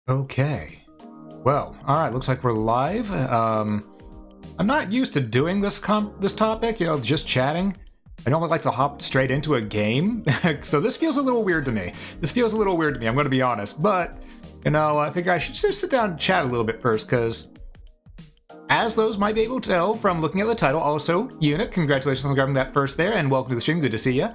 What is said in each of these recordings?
Okay. Well, alright, looks like we're live. I'm not used to doing this topic, just chatting. I normally like to hop straight into a game, so this feels a little weird to me. I'm gonna be honest, but, I think I should just sit down and chat a little bit first, because as those might be able to tell from looking at the title, also, Unit, congratulations on grabbing that first there, and welcome to the stream, good to see ya.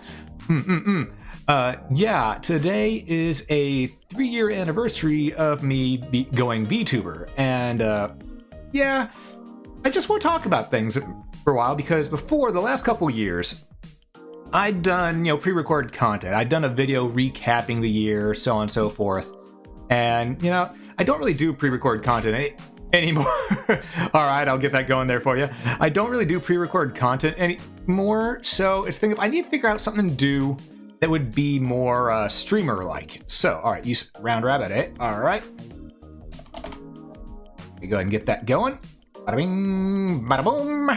Yeah, today is a 3-year anniversary of me going VTuber, and, yeah, I just want to talk about things for a while, because before, the last couple years, I'd done, pre-recorded content. I'd done a video recapping the year, so on and so forth, and, I don't really do pre-recorded content anymore. Alright, I'll get that going there for you. I don't really do pre-recorded content anymore, so it's thinking if I need to figure out something to do that would be more streamer-like. So, alright, use round rabbit, eh? Alright. Let me go ahead and get that going. Bada bing, bada boom.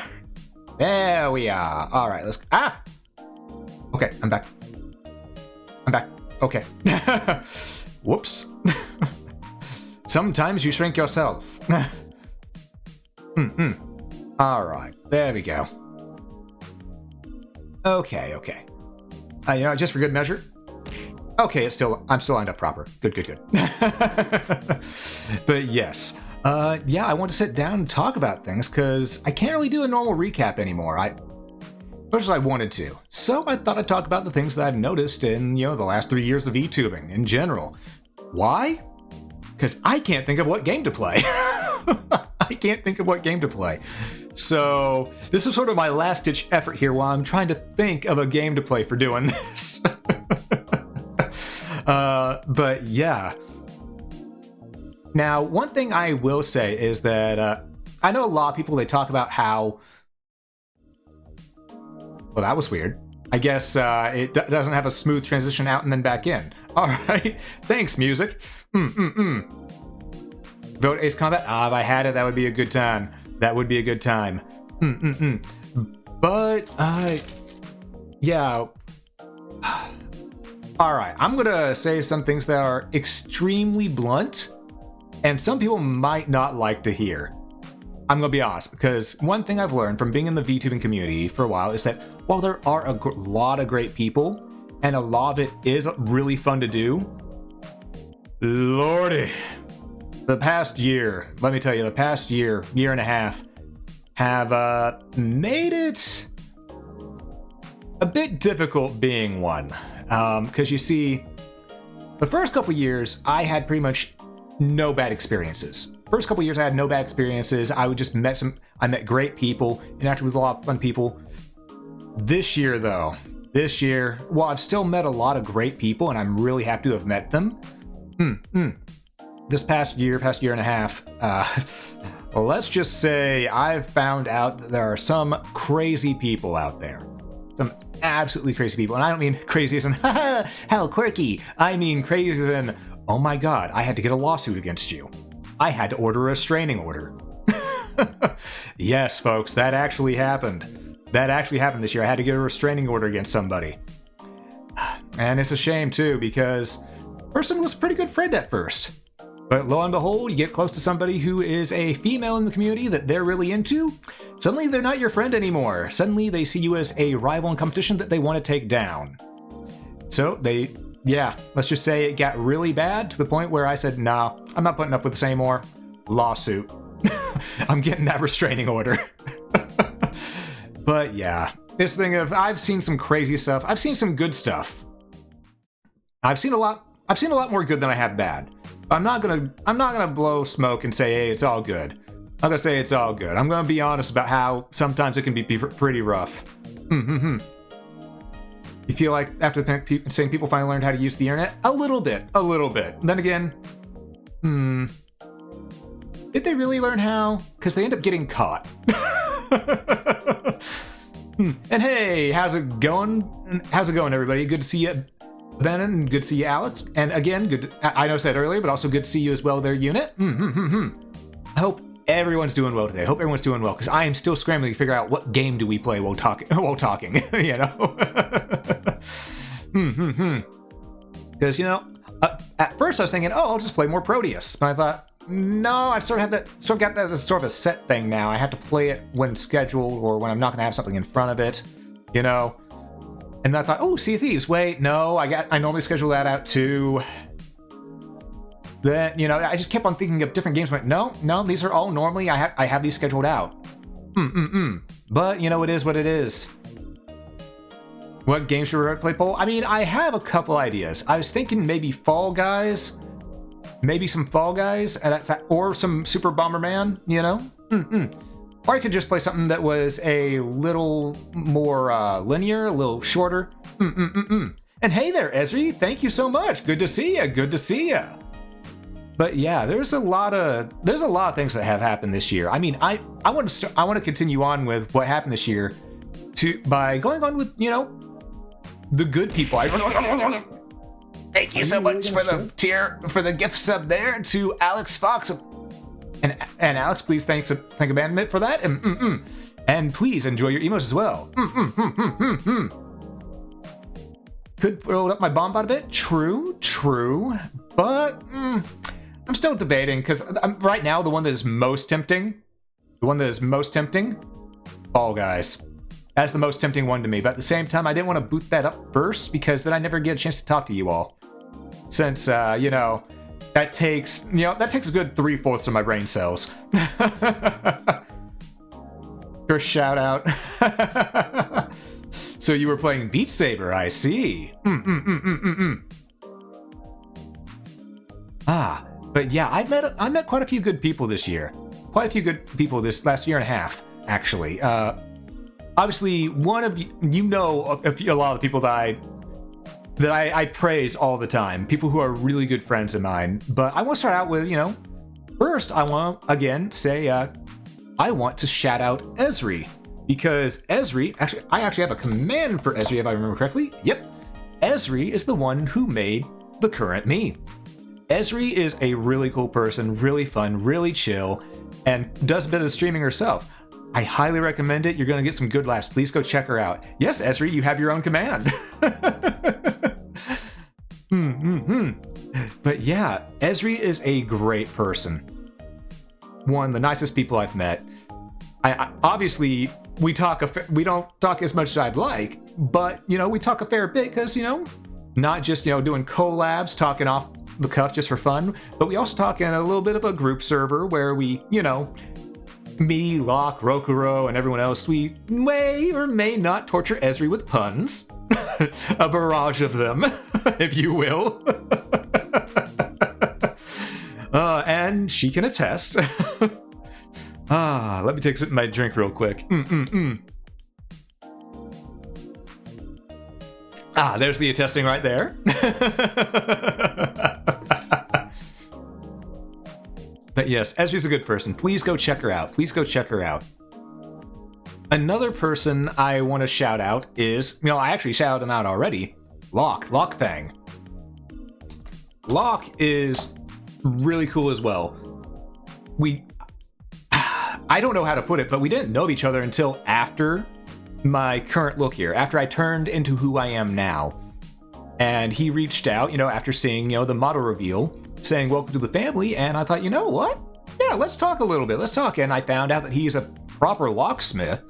There we are. Alright, let's... Ah! Okay, I'm back. Okay. Whoops. Sometimes you shrink yourself. Alright, there we go. Okay. Just for good measure. Okay, I'm still lined up proper. Good. But yes. Yeah, I want to sit down and talk about things, because I can't really do a normal recap anymore. Much as I wanted to. So I thought I'd talk about the things that I've noticed in, the last 3 years of VTubing in general. Why? Because I can't think of what game to play. So this is sort of my last-ditch effort here while I'm trying to think of a game to play for doing this. But yeah. Now, one thing I will say is that I know a lot of people, they talk about how... Well, that was weird. I guess it doesn't have a smooth transition out and then back in. Alright, thanks, music. Vote Ace Combat? If I had it, that would be a good time. But, yeah. Alright, I'm gonna say some things that are extremely blunt, and some people might not like to hear. I'm gonna be honest, because one thing I've learned from being in the VTubing community for a while is that while there are a lot of great people, and a lot of it is really fun to do, lordy, the past year, let me tell you, year and a half, have made it a bit difficult being one. Because you see, the first couple years, I had pretty much no bad experiences. I met great people, interacted with a lot of fun people. This year, well, I've still met a lot of great people, and I'm really happy to have met them. This past year and a half, well, let's just say I've found out that there are some crazy people out there. Some absolutely crazy people. And I don't mean crazy as in, how quirky. I mean crazy as in, oh my god, I had to get a lawsuit against you. I had to order a restraining order. Yes, folks, that actually happened. This year. I had to get a restraining order against somebody. And it's a shame, too, because the person was a pretty good friend at first. But lo and behold, you get close to somebody who is a female in the community that they're really into, suddenly they're not your friend anymore. Suddenly they see you as a rival in competition that they want to take down. So let's just say it got really bad to the point where I said, no, I'm not putting up with this anymore. Lawsuit. I'm getting that restraining order. But yeah, this thing of, I've seen some crazy stuff. I've seen some good stuff. I've seen a lot more good than I have bad. I'm not gonna blow smoke and say, hey, it's all good. I'm gonna say it's all good. I'm gonna be honest about how sometimes it can be pretty rough. You feel like after saying people finally learned how to use the internet? A little bit. Then again, did they really learn how? Because they end up getting caught. And hey, how's it going, everybody? Good to see you, Ben, and good to see you, Alex. And again, I know I said earlier, but also good to see you as well there, Unit. I hope everyone's doing well today. Because I am still scrambling to figure out what game do we play while talking, Because, at first I was thinking, oh, I'll just play more Proteus. But I thought, no, I've sort of got that as sort of a set thing now. I have to play it when scheduled or when I'm not going to have something in front of it, you know? And then I thought, oh, Sea of Thieves. Wait, no, I normally schedule that out too. Then, you know, I just kept on thinking of different games. I went, no, these are all normally, I have these scheduled out. But, you know, it is what it is. What games should we play, poll? I mean, I have a couple ideas. I was thinking maybe Fall Guys. Maybe some Fall Guys, or some Super Bomberman, you know? Or I could just play something that was a little more linear, a little shorter. And hey there, Ezri, thank you so much. Good to see ya. Good to see ya. But yeah, there's a lot of things that have happened this year. I mean, I want to continue on with what happened this year by going on with, you know, the good people. Thank you so much for the gift sub there to Alex Fox. And Alex, please thank Abandonment for that. And please enjoy your emotes as well. Could build up my bomb bot a bit. True. But I'm still debating because right now the one that is most tempting, Fall Guys. That's the most tempting one to me. But at the same time, I didn't want to boot that up first because then I never get a chance to talk to you all. Since you know, that takes a good 3/4 of my brain cells. First shout out. So you were playing Beat Saber, I see. But yeah, I met quite a few good people this year. Quite a few good people this last year and a half, actually. Obviously, one of you know a lot of the people that I praise all the time. People who are really good friends of mine. But I want to start out with, you know, first I want to, again, say I want to shout out Ezri. Because Ezri, I actually have a command for Ezri if I remember correctly. Yep. Ezri is the one who made the current me. Ezri is a really cool person, really fun, really chill, and does a bit of streaming herself. I highly recommend it. You're going to get some good laughs. Please go check her out. Yes, Ezri, you have your own command. But yeah, Ezri is a great person. One of the nicest people I've met. I obviously, we don't talk as much as I'd like, but, you know, we talk a fair bit because, you know, not just, you know, doing collabs, talking off the cuff just for fun, but we also talk in a little bit of a group server where we, you know, me, Locke, Rokuro, and everyone else, we may or may not torture Ezri with puns. A barrage of them, if you will. And she can attest. Let me take a sip of my drink real quick. There's the attesting right there. But yes, Ezri's a good person. Please go check her out. Another person I want to shout out is, you know, I actually shouted him out already. Lockfang. Locke is really cool as well. I don't know how to put it, but we didn't know each other until after my current look here, after I turned into who I am now. And he reached out, you know, after seeing, you know, the model reveal, saying, welcome to the family, and I thought, you know what? Yeah, let's talk a little bit, and I found out that he's a proper locksmith,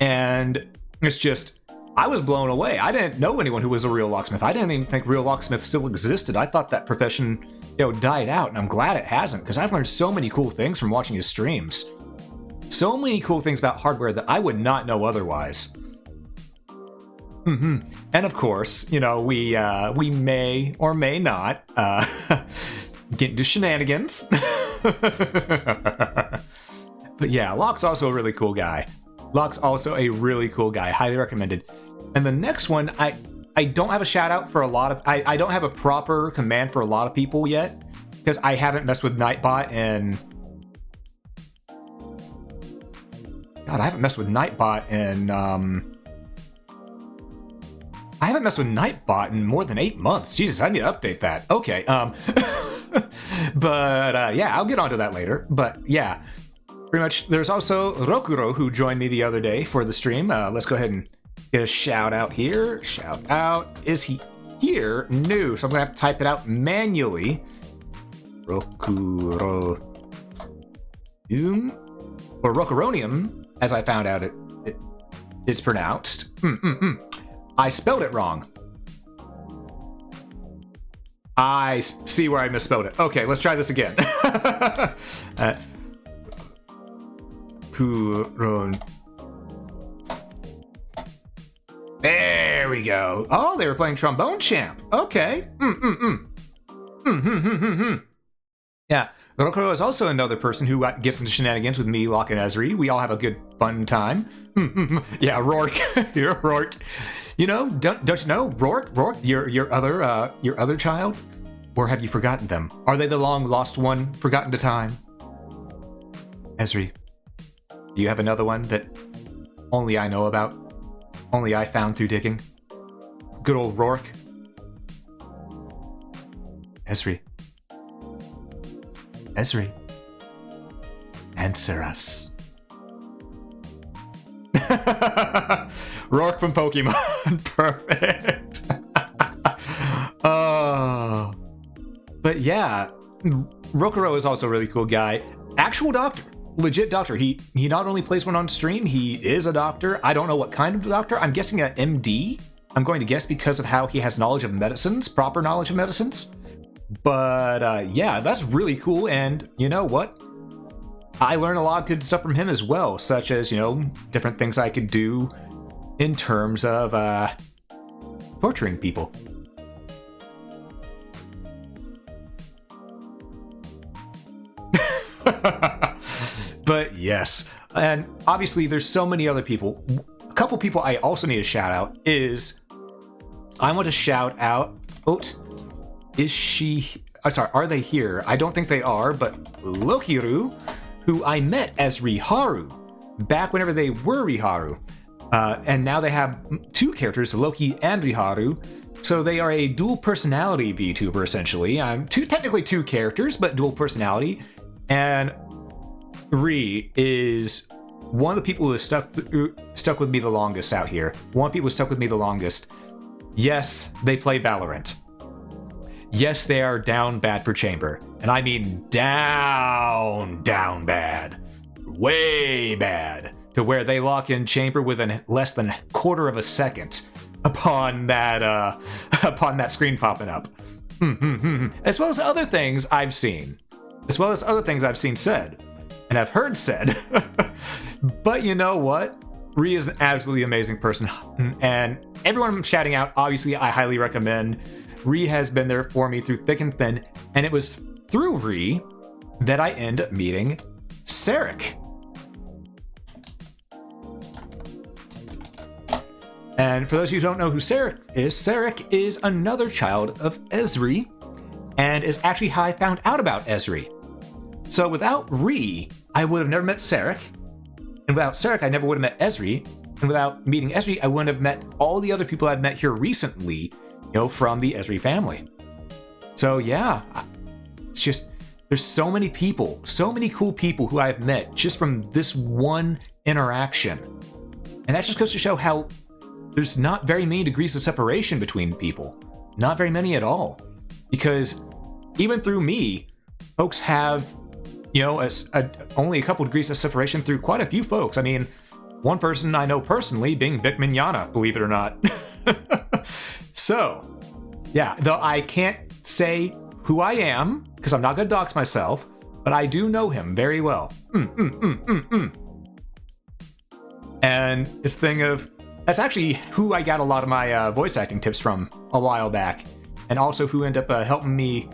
and it's just, I was blown away. I didn't know anyone who was a real locksmith. I didn't even think real locksmiths still existed. I thought that profession, you know, died out, and I'm glad it hasn't, because I've learned so many cool things from watching his streams. So many cool things about hardware that I would not know otherwise. And of course, you know, we may or may not get into shenanigans. But yeah, Locke's also a really cool guy. Highly recommended. And the next one, I don't have a shout out for a lot of, I don't have a proper command for a lot of people yet, because I haven't messed with Nightbot in, God, I haven't messed with Nightbot in more than 8 months. Jesus, I need to update that. Okay, but yeah, I'll get onto that later. But yeah, pretty much. There's also Rokuro, who joined me the other day for the stream. Let's go ahead and get a shout out here. Shout out. here, no. So I'm gonna have to type it out manually. Rokuro. Or Rocoronium, as I found out it's pronounced. I spelled it wrong. I see where I misspelled it. Okay, let's try this again. There we go. Oh, they were playing Trombone Champ. Okay. Yeah. Rokuro is also another person who gets into shenanigans with me, Locke, and Esri. We all have a good, fun time. Yeah, Rourke. You're Rourke. You know, don't you know, Rourke, your other child? Or have you forgotten them? Are they the long lost one, forgotten to time? Esri, do you have another one that only I know about? Only I found through digging? Good old Rourke. Esri. Esri. Answer us. Rourke from Pokemon. Perfect. Oh. But yeah, Rokuro is also a really cool guy. Actual doctor. Legit doctor. He not only plays one on stream, he is a doctor. I don't know what kind of doctor. I'm guessing an MD. I'm going to guess because of how he has knowledge of medicines, proper knowledge of medicines. But yeah, that's really cool. And you know what? I learned a lot of good stuff from him as well, such as, you know, different things I could do in terms of torturing people. But yes, and obviously there's so many other people. A couple people I also need to shout out is, I want to shout out, is she, sorry, are they here? I don't think they are, but Lokiru, who I met as Riharu, back whenever they were Riharu. And now they have two characters, Loki and Riharu, so they are a dual personality VTuber, essentially. Technically two characters, but dual personality. And Ri is one of the people who has stuck with me the longest out here. One of the people who stuck with me the longest. Yes, they play Valorant. Yes, they are down bad for Chamber. And I mean down bad. Way bad. To where they lock in Chamber within less than a quarter of a second upon that screen popping up. As well as other things I've seen. As well as other things I've seen said. And I've heard said. But you know what? Ri is an absolutely amazing person. And everyone I'm shouting out, obviously, I highly recommend. Ri has been there for me through thick and thin. And it was through Ri that I end up meeting Sarek. And for those of you who don't know who Sarek is another child of Esri, and is actually how I found out about Esri. So without Ri, I would have never met Sarek, and without Sarek, I never would have met Esri, and without meeting Esri, I wouldn't have met all the other people I've met here recently, you know, from the Esri family. So yeah, it's just, there's so many people, so many cool people who I've met just from this one interaction. And that just goes to show how there's not very many degrees of separation between people. Not very many at all. Because even through me, folks have, you know, only a couple degrees of separation through quite a few folks. I mean, one person I know personally being Vic Mignogna, believe it or not. So, yeah, though I can't say who I am, because I'm not going to dox myself, but I do know him very well. And this thing of, that's actually who I got a lot of my voice acting tips from a while back. And also who ended up helping me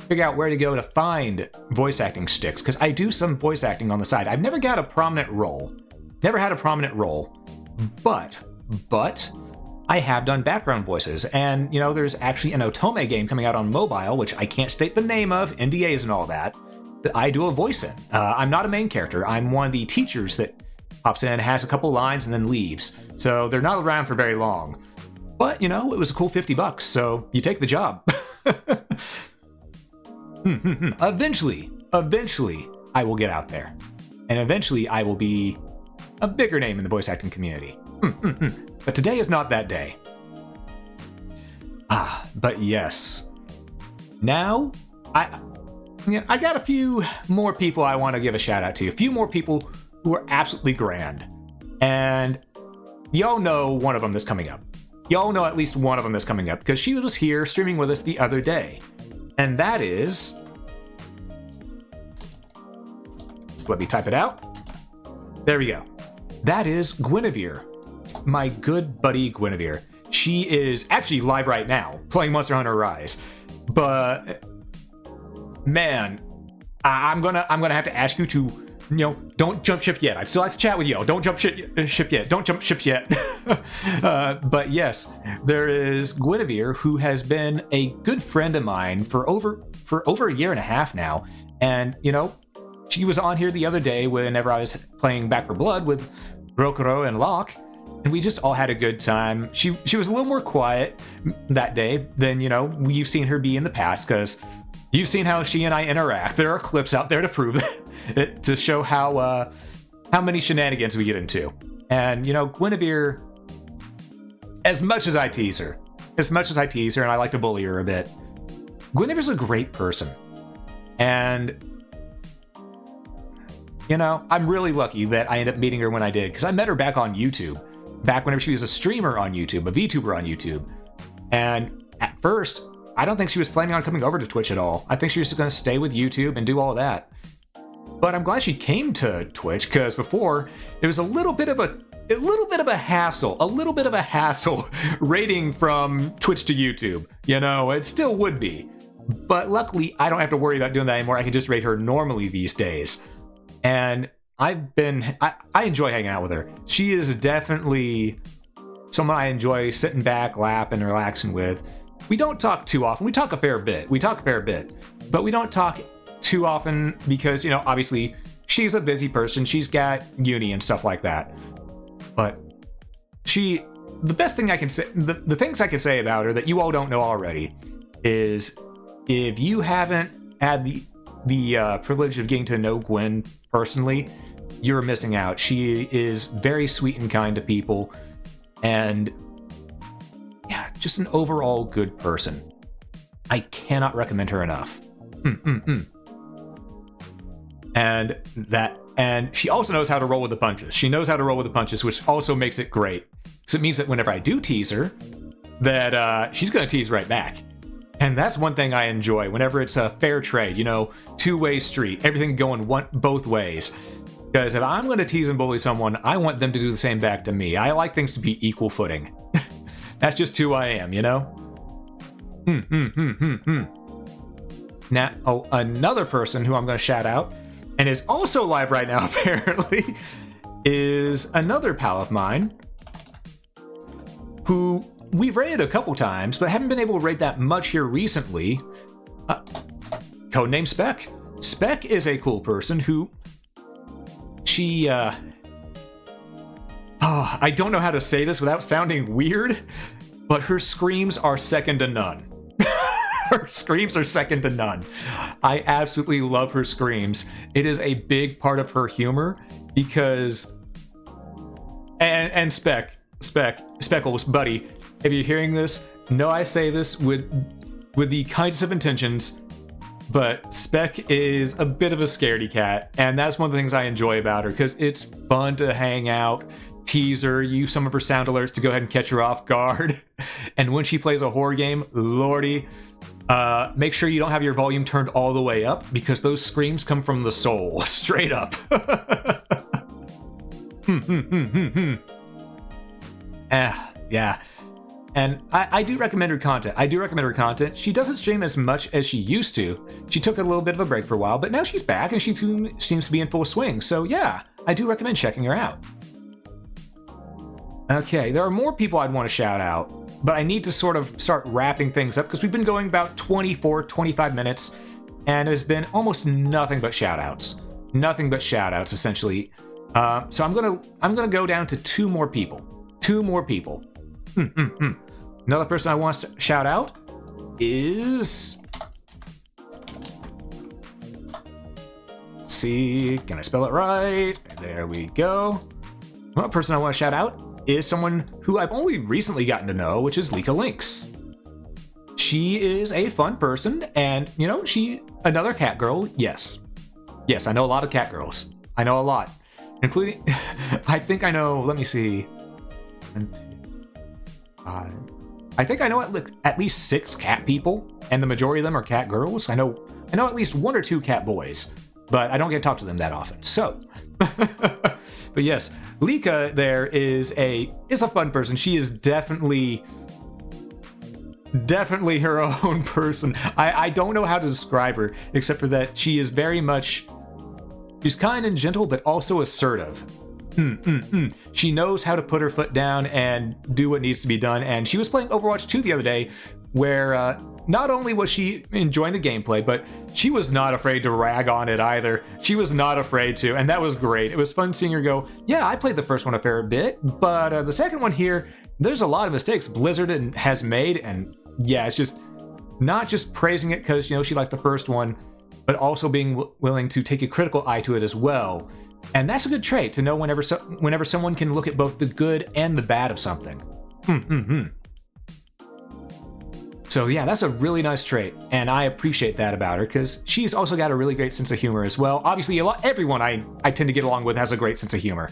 figure out where to go to find voice acting sticks. Because I do some voice acting on the side. I've never got a prominent role. Never had a prominent role. But I have done background voices. And, you know, there's actually an Otome game coming out on mobile, which I can't state the name of, NDAs and all that I do a voice in. I'm not a main character. I'm one of the teachers that pops in, has a couple lines, and then leaves. So they're not around for very long. But, you know, it was a cool $50, so you take the job. Eventually, I will get out there. And eventually, I will be a bigger name in the voice acting community. But today is not that day. But yes. Now, I got a few more people I want to give a shout out to. A few more people who are absolutely grand. And y'all know one of them that's coming up. Y'all know at least one of them that's coming up because she was here streaming with us the other day. And that is... Let me type it out. There we go. That is Guinevere. My good buddy Guinevere. She is actually live right now, playing Monster Hunter Rise. But man, I'm gonna have to ask you to, don't jump ship yet. I'd still like to chat with you. Don't jump ship yet. Don't jump ship yet. But yes, there is Guinevere, who has been a good friend of mine for over a year and a half now. And she was on here the other day whenever I was playing Back 4 Blood with Rokuro and Locke. And we just all had a good time. She was a little more quiet that day than, we've seen her be in the past, because you've seen how she and I interact. There are clips out there to prove it, to show how many shenanigans we get into. And, Guinevere, as much as I tease her, and I like to bully her a bit, Guinevere's a great person. And, I'm really lucky that I ended up meeting her when I did, because I met her back on YouTube. Back whenever she was a streamer on YouTube, a VTuber on YouTube. And at first, I don't think she was planning on coming over to Twitch at all. I think she was just going to stay with YouTube and do all of that. But I'm glad she came to Twitch, because before, it was a little bit of a hassle rating from Twitch to YouTube. It still would be. But luckily, I don't have to worry about doing that anymore. I can just rate her normally these days. And I enjoy hanging out with her. She is definitely someone I enjoy sitting back, laughing, and relaxing with. We don't talk too often. We talk a fair bit. But we don't talk too often because, obviously, she's a busy person. She's got uni and stuff like that. But the best thing I can say, the things I can say about her that you all don't know already is, if you haven't had the privilege of getting to know Gwen personally, you're missing out. She is very sweet and kind to people, and yeah, just an overall good person. I cannot recommend her enough. And she also knows how to roll with the punches. Which also makes it great, because it means that whenever I do tease her, that she's gonna tease right back. And that's one thing I enjoy whenever it's a fair trade, two-way street, everything going both ways. Because if I'm going to tease and bully someone, I want them to do the same back to me. I like things to be equal footing. That's just who I am, Now, another person who I'm going to shout out, and is also live right now apparently, is another pal of mine, who we've rated a couple times, but haven't been able to rate that much here recently. Codename Spec. Spec is a cool person who... I don't know how to say this without sounding weird, but her screams are second to none. Her screams are second to none. I absolutely love her screams. It is a big part of her humor, because... And Speckles, buddy, if you're hearing this, know I say this with the kindest of intentions, but Spec is a bit of a scaredy cat, and that's one of the things I enjoy about her, because it's fun to hang out, tease her, use some of her sound alerts to go ahead and catch her off guard. And when she plays a horror game, lordy, make sure you don't have your volume turned all the way up, because those screams come from the soul, straight up. Yeah. And I do recommend her content. She doesn't stream as much as she used to. She took a little bit of a break for a while, but now she's back and she seems to be in full swing. So yeah, I do recommend checking her out. Okay, there are more people I'd want to shout out, but I need to sort of start wrapping things up, because we've been going about 25 minutes, and there's been almost nothing but shout outs. Essentially. So I'm gonna go down to two more people. Another person I want to shout out is... Let's see, can I spell it right? There we go. One person I want to shout out is someone who I've only recently gotten to know, which is Lika Lynx. She is a fun person, and, you know, another cat girl, yes. Yes, I know a lot of cat girls. I know a lot. Including, I think I know, let me see. 1, 2, 5. I think I know at least 6 cat people, and the majority of them are cat girls. I know at least 1 or 2 cat boys, but I don't get to talk to them that often. So, but yes, Lika there is a fun person. She is definitely her own person. I don't know how to describe her, except for that she is very much, she's kind and gentle, but also assertive. She knows how to put her foot down and do what needs to be done. And she was playing Overwatch 2 the other day, where not only was she enjoying the gameplay, but she was not afraid to rag on it either. She was not afraid to, and that was great. It was fun seeing her go, yeah, I played the first one a fair bit, but the second one here, there's a lot of mistakes Blizzard has made, and yeah, it's just not just praising it because, you know, she liked the first one, but also being willing to take a critical eye to it as well. And that's a good trait, to know whenever someone can look at both the good and the bad of something. So yeah, that's a really nice trait, and I appreciate that about her, because she's also got a really great sense of humor as well. Obviously, everyone I tend to get along with has a great sense of humor.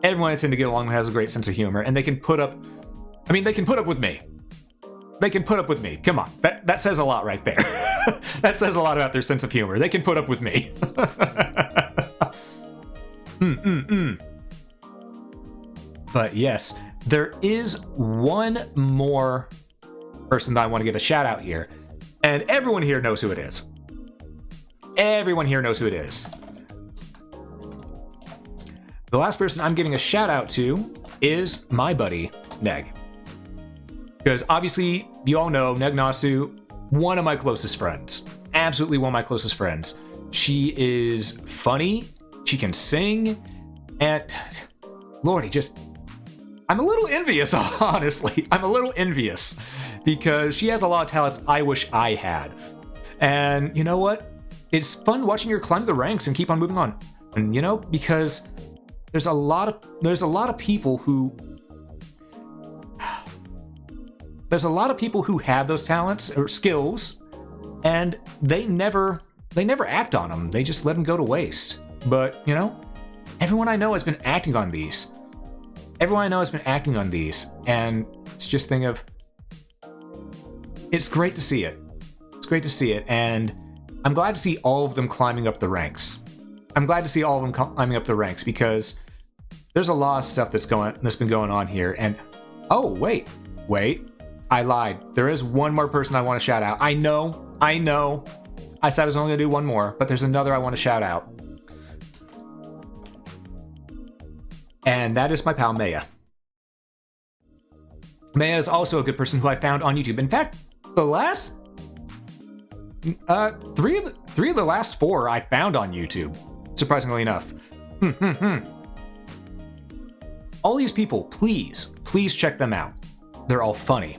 Everyone I tend to get along with has a great sense of humor, and they can put up with me. They can put up with me. Come on, that says a lot right there. That says a lot about their sense of humor. They can put up with me. But yes, there is one more person that I want to give a shout out here, and everyone here knows who it is. Everyone here knows who it is. The last person I'm giving a shout out to is my buddy Neg, because obviously you all know Neg Nasu, one of my closest friends, absolutely one of my closest friends. She is funny, she can sing, and Lordy, I'm a little envious, honestly. I'm a little envious, because she has a lot of talents I wish I had. And you know what? It's fun watching her climb the ranks and keep on moving on. And you know, because there's a lot of people who have those talents or skills, and they never act on them. They just let them go to waste. But you know, everyone I know has been acting on these. And it's just thing of, it's great to see it. It's great to see it, and I'm glad to see all of them climbing up the ranks. Because there's a lot of stuff that's been going on here. And oh wait, I lied. There is one more person I want to shout out. I know. I said I was only gonna do one more, but there's another I want to shout out. And that is my pal Maya. Maya is also a good person who I found on YouTube. In fact, the last three of the last 4 I found on YouTube, surprisingly enough. All these people, please check them out. They're all funny.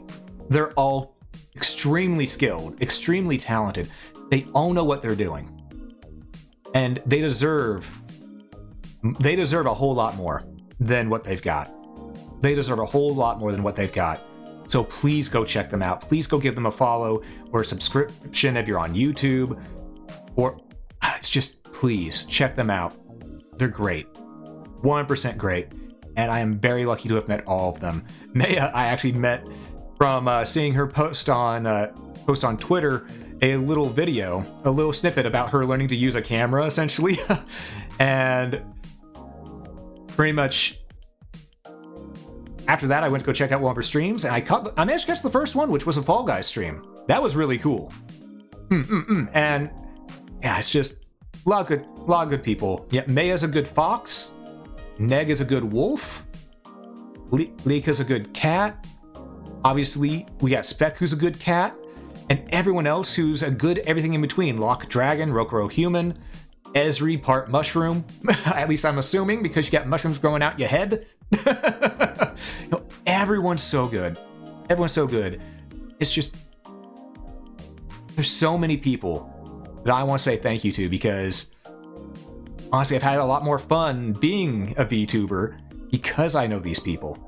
They're all extremely skilled, extremely talented. They all know what they're doing. And they deserve a whole lot more than what they've got. So please go check them out. Please go give them a follow or a subscription if you're on YouTube. Or it's just, please check them out. They're great. 100% great. And I am very lucky to have met all of them. Maya, I actually met from seeing her post on Twitter a little video, a little snippet about her learning to use a camera, essentially. And pretty much after that, I went to go check out one of her streams, and I managed to catch the first one, which was a Fall Guys stream. That was really cool. And yeah, it's just a lot of good people. Yeah, Maya's a good fox. Neg is a good wolf. Lika's a good cat. Obviously, we got Spec, who's a good cat, and everyone else who's a good everything in between. Lock Dragon, Rokuro Human, Esri part mushroom. At least I'm assuming, because you got mushrooms growing out your head. You know, everyone's so good. It's just, there's so many people that I want to say thank you to, because honestly, I've had a lot more fun being a VTuber because I know these people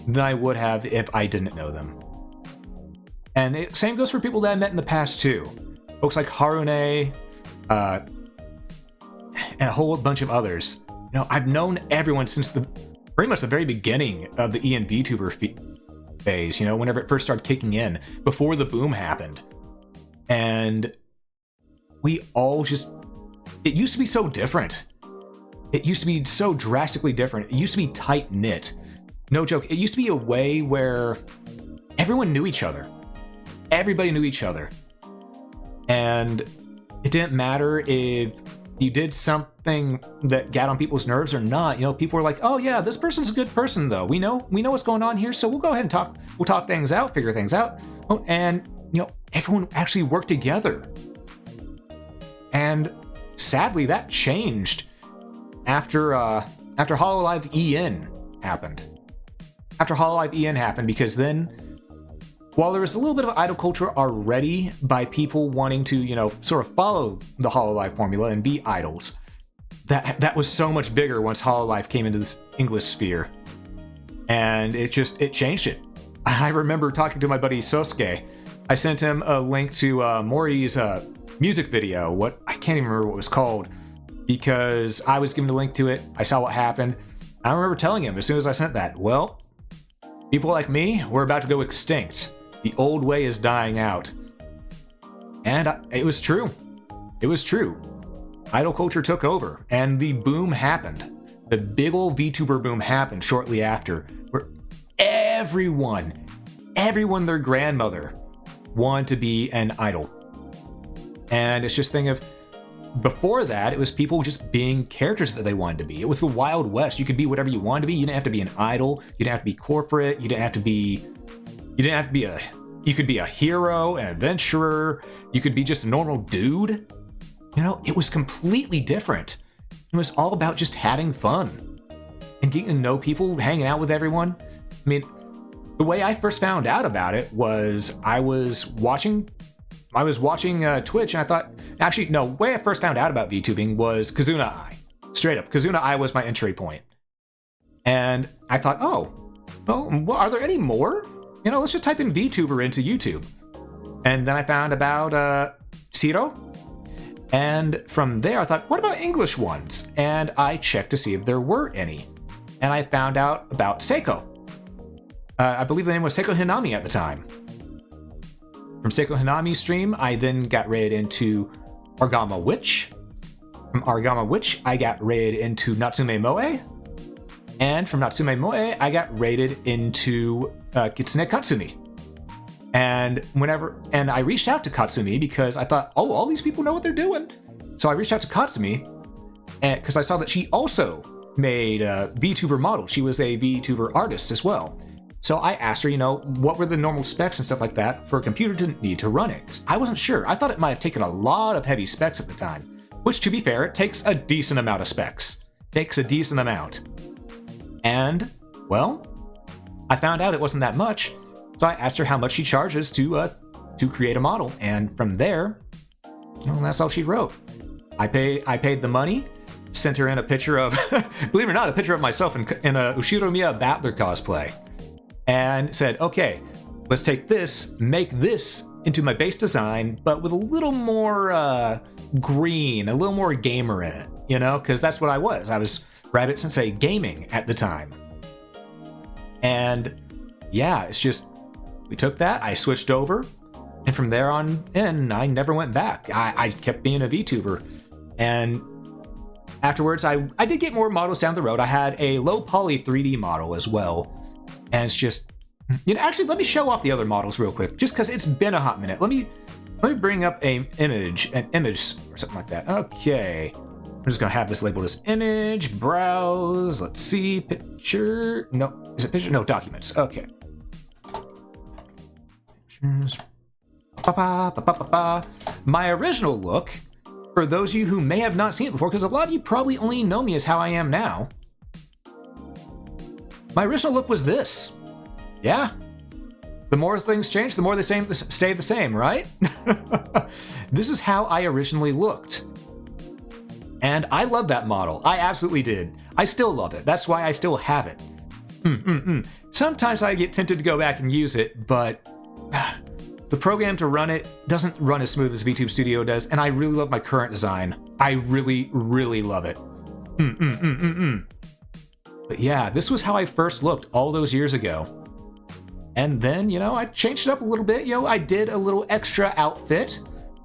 than I would have if I didn't know them. And same goes for people that I met in the past too. Folks like Harune, and a whole bunch of others. You know, I've known everyone since pretty much the very beginning of the Ian VTuber phase, you know, whenever it first started kicking in, before the boom happened. And we all just, it used to be so different. It used to be so drastically different. It used to be tight-knit. No joke, it used to be a way where everyone knew each other. Everybody knew each other. And it didn't matter if you did something that got on people's nerves or not. You know, people were like, oh yeah, this person's a good person though. We know what's going on here, so we'll go ahead and talk. We'll talk things out, figure things out. Oh, and, you know, everyone actually worked together. And sadly, that changed after Hololive EN happened. After Hololive EN happened, because then, while there was a little bit of idol culture already by people wanting to, you know, sort of follow the Hololive formula and be idols, that was so much bigger once Hololive came into this English sphere. And it changed it. I remember talking to my buddy Sosuke. I sent him a link to Mori's music video. I can't even remember what it was called, because I was given a link to it. I saw what happened. I remember telling him as soon as I sent that, well, people like me, we're about to go extinct. The old way is dying out. And it was true. It was true. Idol culture took over, and the boom happened. The big old VTuber boom happened shortly after, where everyone, their grandmother, wanted to be an idol. And it's just a thing of, before that, it was people just being characters that they wanted to be. It was the Wild West. You could be whatever you wanted to be. You didn't have to be an idol. You didn't have to be corporate. You could be a hero, an adventurer. You could be just a normal dude. You know, it was completely different. It was all about just having fun and getting to know people, hanging out with everyone. I mean, the way I first found out about it was I was watching Twitch, and I thought, actually, no, the way I first found out about VTubing was Kazuna Eye. Straight up, Kazuna Eye was my entry point. And I thought, oh, well, are there any more? You know, let's just type in VTuber into YouTube. And then I found about Zero. And from there, I thought, what about English ones? And I checked to see if there were any. And I found out about Seiko. I believe the name was Seiko Hinami at the time. From Seiko Hinami's stream, I then got raided into Argama Witch. From Argama Witch, I got raided into Natsume Moe. And from Natsume Moe, I got raided into Kitsune Katsumi. And I reached out to Katsumi because I thought, oh, all these people know what they're doing. So I reached out to Katsumi because I saw that she also made VTuber models. She was a VTuber artist as well. So I asked her, you know, what were the normal specs and stuff like that for a computer to need to run it? 'Cause I wasn't sure. I thought it might have taken a lot of heavy specs at the time, which, to be fair, it takes a decent amount of specs. Takes a decent amount. And, well, I found out it wasn't that much. So I asked her how much she charges to create a model, and from there, well, that's all she wrote. I paid the money, sent her in a picture of, believe it or not, a picture of myself in a Ushiromiya Battler cosplay, and said, okay, let's take this, make this into my base design, but with a little more green, a little more gamer in it, you know, because that's what I was. I was Rabbit Sensei Gaming at the time. And yeah, it's just, we took that, I switched over, and from there on in, I never went back. I kept being a VTuber. And afterwards, I did get more models down the road. I had a low poly 3D model as well. And it's just, you know, actually, let me show off the other models real quick, just because it's been a hot minute. Let me bring up an image or something like that. Okay. I'm just gonna have this labeled as image, browse, let's see, picture, no, is it picture? No, documents, okay. Pictures, my original look, for those of you who may have not seen it before, because a lot of you probably only know me as how I am now, my original look was this. Yeah. The more things change, the more they stay the same, right? This is how I originally looked. And I love that model. I absolutely did. I still love it. That's why I still have it. Sometimes I get tempted to go back and use it, but the program to run it doesn't run as smooth as VTube Studio does, and I really love my current design. I really, really love it. But yeah, this was how I first looked all those years ago. And then, you know, I changed it up a little bit. You know, I did a little extra outfit.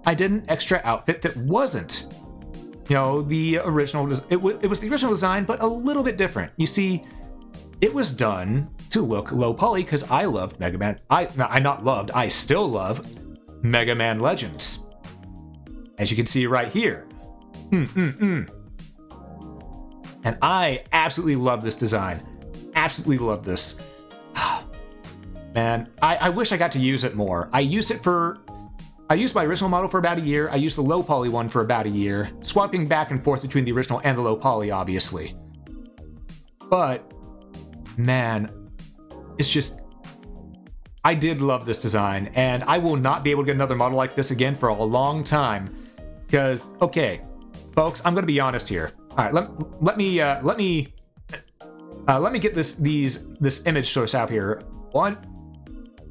I did an extra outfit that wasn't, you know, the original. It was the original design, but a little bit different. You see, it was done to look low poly because I loved Mega Man. I still love Mega Man Legends. As you can see right here. And I absolutely love this design. Absolutely love this. Man, I wish I got to use it more. I used my original model for about a year. I used the low poly one for about a year, swapping back and forth between the original and the low poly, obviously. But, man, it's just... I did love this design, and I will not be able to get another model like this again for a long time. Because, okay, folks, I'm going to be honest here. All right, let me get this image source out here. 1,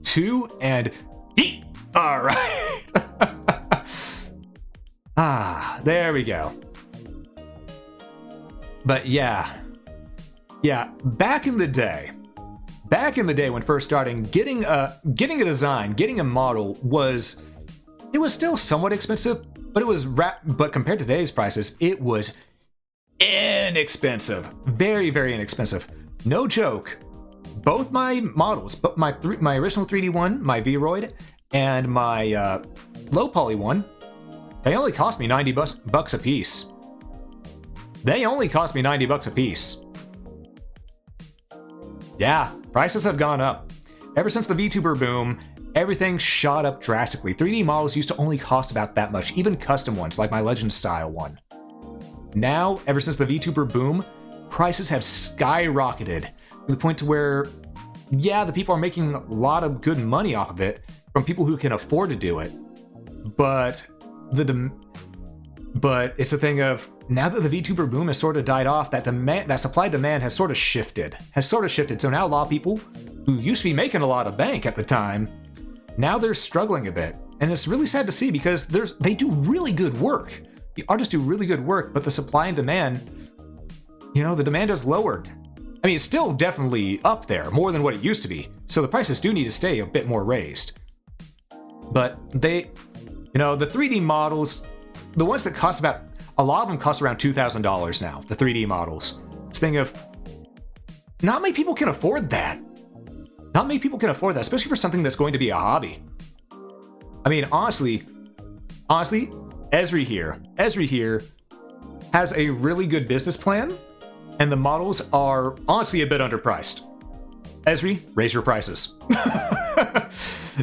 2, and eat. All right. There we go. But yeah, back in the day when first starting, getting a design, getting a model was still somewhat expensive, but compared to today's prices, it was inexpensive. Very, very inexpensive. No joke. Both my models, but my original 3D one, my Vroid, and my low poly one, they only cost me $90 a piece. They only cost me $90 a piece. Yeah, prices have gone up. Ever since the VTuber boom, everything shot up drastically. 3D models used to only cost about that much, even custom ones like my Legend style one. Now, ever since the VTuber boom, prices have skyrocketed to the point to where, yeah, the people are making a lot of good money off of it from people who can afford to do it. But it's a thing of, now that the VTuber boom has sort of died off, that supply demand has sort of shifted. So now a lot of people who used to be making a lot of bank at the time, now they're struggling a bit. And it's really sad to see because they do really good work. The artists do really good work, but the supply and demand, you know, the demand has lowered. I mean, it's still definitely up there, more than what it used to be. So the prices do need to stay a bit more raised. But the 3D models, the ones that cost a lot of them cost around $2,000 now, the 3D models. It's a thing of, not many people can afford that. Not many people can afford that, especially for something that's going to be a hobby. I mean, honestly, Esri here has a really good business plan, and the models are honestly a bit underpriced. Esri, raise your prices.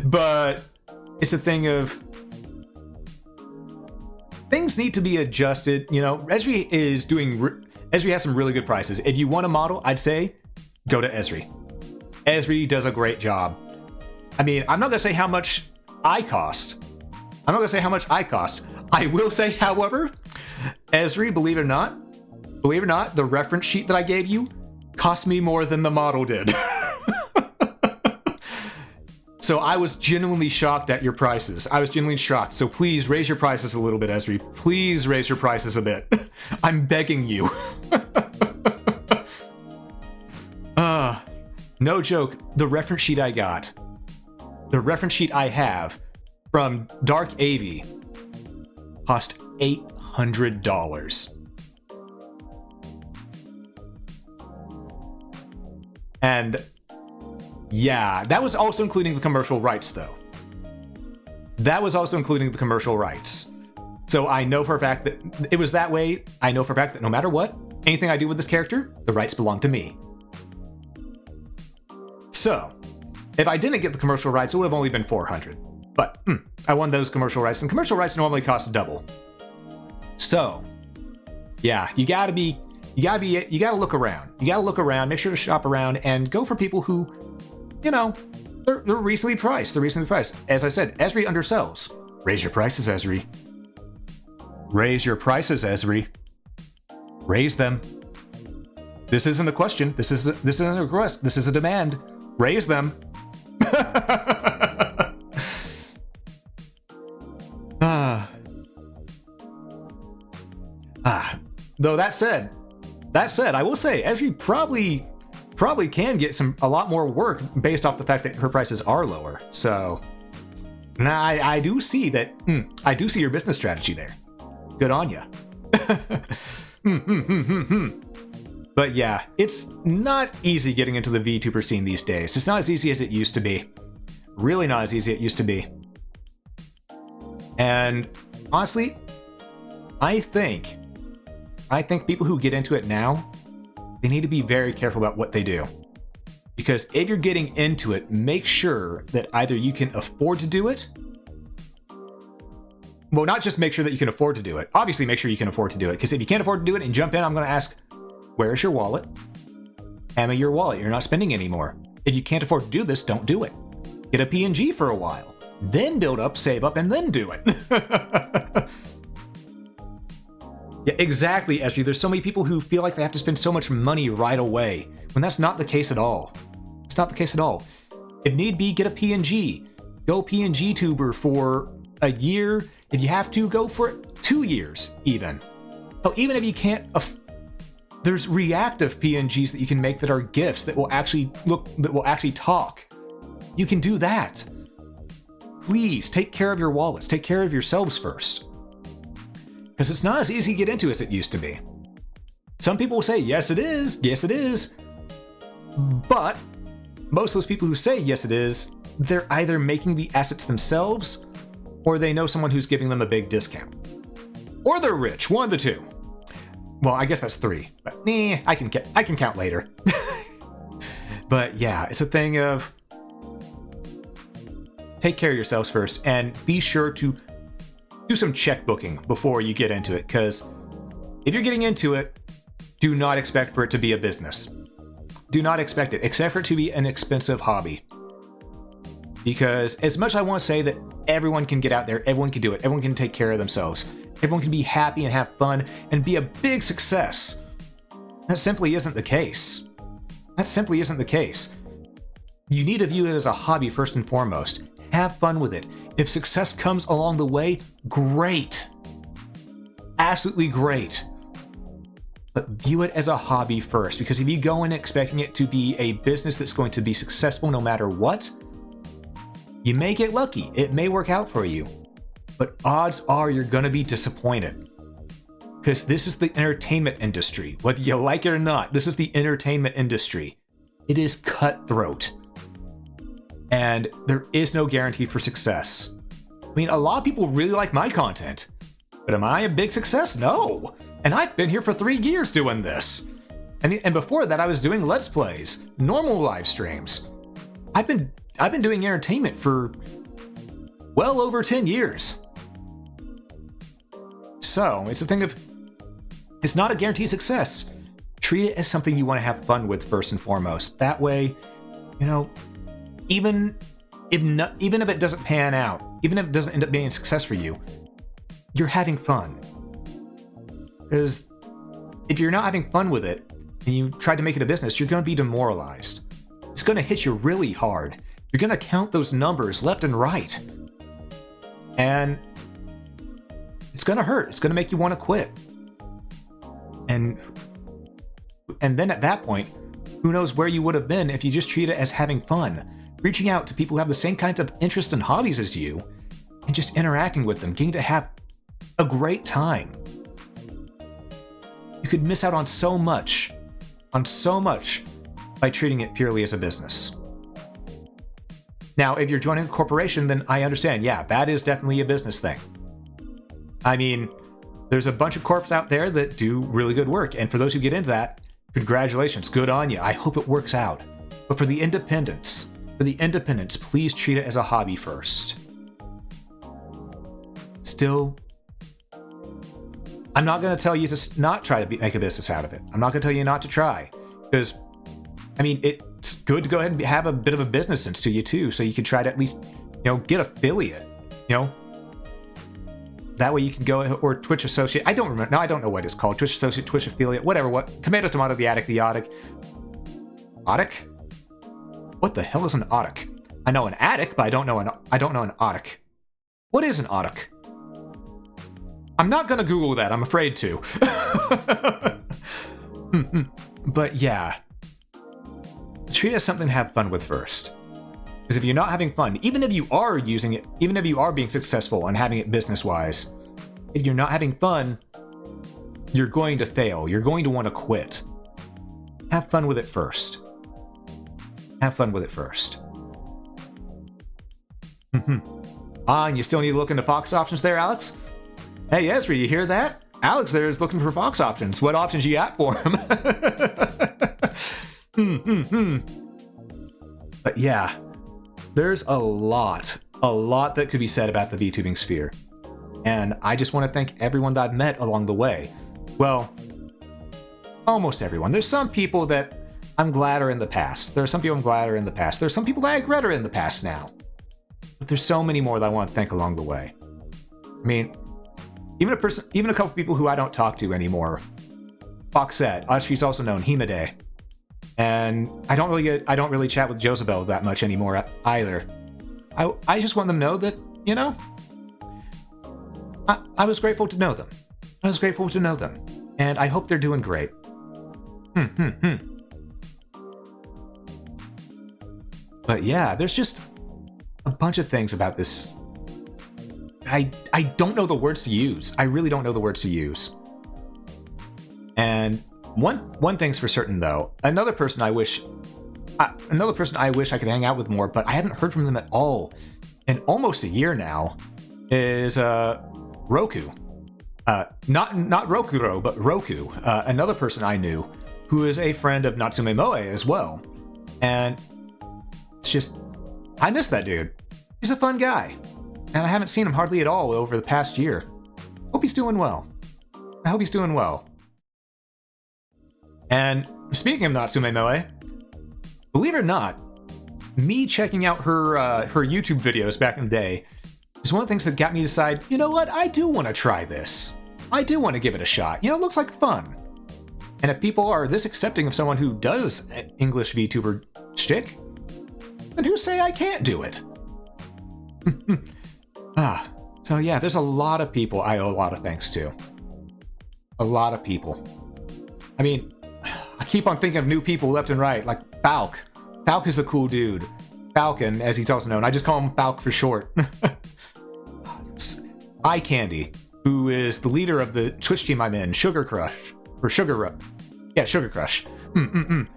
But it's a thing of, things need to be adjusted. You know, Esri has some really good prices. If you want a model, I'd say go to Esri. Esri does a great job. I mean, I'm not gonna say how much I cost. I will say, however, Esri, believe it or not, the reference sheet that I gave you cost me more than the model did. So I was genuinely shocked at your prices. I was genuinely shocked. So please raise your prices a little bit, Esri. Please raise your prices a bit. I'm begging you. No joke. The reference sheet I have from Dark AV cost $800. And yeah, that was also including the commercial rights, though. So I know for a fact that it was that way. I know for a fact that no matter what, anything I do with this character, the rights belong to me. So, if I didn't get the commercial rights, it would have only been $400. But I won those commercial rights, and commercial rights normally cost double. So, yeah, you gotta look around. You gotta look around, make sure to shop around, and go for people who, you know, they're reasonably priced. As I said, Esri undersells. Raise your prices, Esri. Raise them. This isn't a question. This isn't a request. This is a demand. Raise them. Though that said, I will say, Esri probably can get a lot more work based off the fact that her prices are lower. So, now I do see that. I do see your business strategy there. Good on ya. But yeah, it's not easy getting into the VTuber scene these days. It's not as easy as it used to be. Really not as easy as it used to be. And honestly, I think people who get into it now, they need to be very careful about what they do. Because if you're getting into it, make sure that either you can afford to do it. Well, not just make sure that you can afford to do it. Obviously, make sure you can afford to do it. Because if you can't afford to do it and jump in, I'm going to ask, where's your wallet? Hand me your wallet. You're not spending anymore. If you can't afford to do this, don't do it. Get a PNG for a while. Then build up, save up, and then do it. Yeah, exactly, Esri. There's so many people who feel like they have to spend so much money right away, when that's not the case at all. It's not the case at all. If need be, get a PNG. Go PNG tuber for a year. If you have to, go for 2 years, even. So even if you can't... there's reactive PNGs that you can make that are GIFs that will actually talk. You can do that. Please, take care of your wallets. Take care of yourselves first. Because it's not as easy to get into as it used to be. Some people will say, yes, it is. Yes, it is. But most of those people who say, yes, it is, they're either making the assets themselves, or they know someone who's giving them a big discount. Or they're rich. One of the two. Well, I guess that's 3. But I can count later. But yeah, it's a thing of take care of yourselves first, and be sure to do some checkbooking before you get into it, because if you're getting into it, do not expect for it to be a business. Do not expect it, except for it to be an expensive hobby. Because as much as I want to say that everyone can get out there, everyone can do it, everyone can take care of themselves, everyone can be happy and have fun and be a big success, that simply isn't the case. That simply isn't the case. You need to view it as a hobby first and foremost. Have fun with it. If success comes along the way, great. Absolutely great. But view it as a hobby first, because if you go in expecting it to be a business that's going to be successful no matter what, you may get lucky. It may work out for you. But odds are you're going to be disappointed. Because this is the entertainment industry. Whether you like it or not, this is the entertainment industry. It is cutthroat. And there is no guarantee for success. I mean, a lot of people really like my content. But am I a big success? No. And I've been here for 3 years doing this. And before that, I was doing Let's Plays, normal live streams. I've been doing entertainment for well over 10 years. So, it's a thing of, it's not a guaranteed success. Treat it as something you want to have fun with first and foremost. That way, you know, even if it doesn't pan out, even if it doesn't end up being a success for you, you're having fun. Because if you're not having fun with it, and you try to make it a business, you're going to be demoralized. It's going to hit you really hard. You're going to count those numbers left and right. And it's going to hurt. It's going to make you want to quit. And then at that point, who knows where you would have been if you just treat it as having fun. Reaching out to people who have the same kinds of interests and hobbies as you, and just interacting with them, getting to have a great time. You could miss out on so much by treating it purely as a business. Now, if you're joining a corporation, then I understand, yeah, that is definitely a business thing. I mean, there's a bunch of corps out there that do really good work, and for those who get into that, congratulations, good on you. I hope it works out. But for the independents, please treat it as a hobby first. Still, I'm not going to tell you to not try to make a business out of it. I'm not going to tell you not to try. Because, I mean, it's good to go ahead and have a bit of a business sense to you, too. So you can try to at least, get affiliate, That way you can go, or Twitch Associate. I don't remember. No, I don't know what it's called. Twitch Associate, Twitch Affiliate, whatever. What? Tomato, tomato, the attic, the otic. Otic? What the hell is an otic? I know an attic, but I don't know an otic. What is an otic? I'm not gonna Google that, I'm afraid to. But yeah, treat it as something to have fun with first. Because if you're not having fun, even if you are using it, even if you are being successful and having it business-wise, if you're not having fun, you're going to fail. You're going to want to quit. Have fun with it first. Have fun with it first. And you still need to look into Fox options there, Alex? Hey, Ezra, you hear that? Alex there is looking for Fox options. What options you got for him? But yeah, there's a lot that could be said about the VTubing sphere. And I just want to thank everyone that I've met along the way. Well, almost everyone. There's some people that I'm glad are in the past. There are some people I'm glad are in the past. There's some people that I regret are in the past now. But there's so many more that I want to thank along the way. I mean, even a couple people who I don't talk to anymore. Foxette, as she's also known, Himade. And I don't really chat with Josabel that much anymore either. I just want them to know that, you know, I was grateful to know them. I was grateful to know them. And I hope they're doing great. But yeah, there's just a bunch of things about this. I don't know the words to use. I really don't know the words to use. And one thing's for certain though. Another person I wish I could hang out with more, but I haven't heard from them at all in almost a year now, is Roku. Not Rokuro, but Roku. Another person I knew who is a friend of Natsume Moe as well. And it's just, I miss that dude. He's a fun guy. And I haven't seen him hardly at all over the past year. Hope he's doing well. I hope he's doing well. And speaking of Natsume Moe, believe it or not, me checking out her YouTube videos back in the day is one of the things that got me to decide, you know what, I do want to try this. I do want to give it a shot. You know, it looks like fun. And if people are this accepting of someone who does English VTuber shtick, then who say I can't do it? So yeah, there's a lot of people I owe a lot of thanks to. A lot of people. I mean, I keep on thinking of new people left and right, like Falk. Falk is a cool dude. Falcon, as he's also known. I just call him Falk for short. Eye Candy, who is the leader of the Twitch team I'm in, Sugar Crush. Or Sugar Crush. I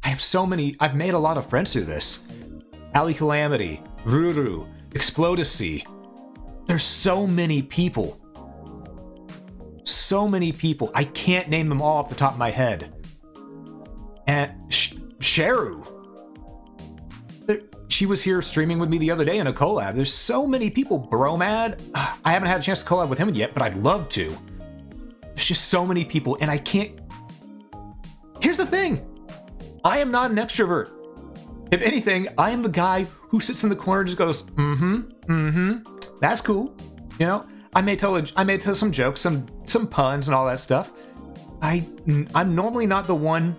have so many, I've made a lot of friends through this. Ali Calamity, Ruru, Explodacy. There's so many people. So many people. I can't name them all off the top of my head. And Sheru. She was here streaming with me the other day in a collab. There's so many people. Bromad. I haven't had a chance to collab with him yet, but I'd love to. There's just so many people, and I can't... Here's the thing. I am not an extrovert. If anything, I am the guy who sits in the corner and just goes, that's cool. You know, I may tell some jokes, some puns and all that stuff. I'm normally not the one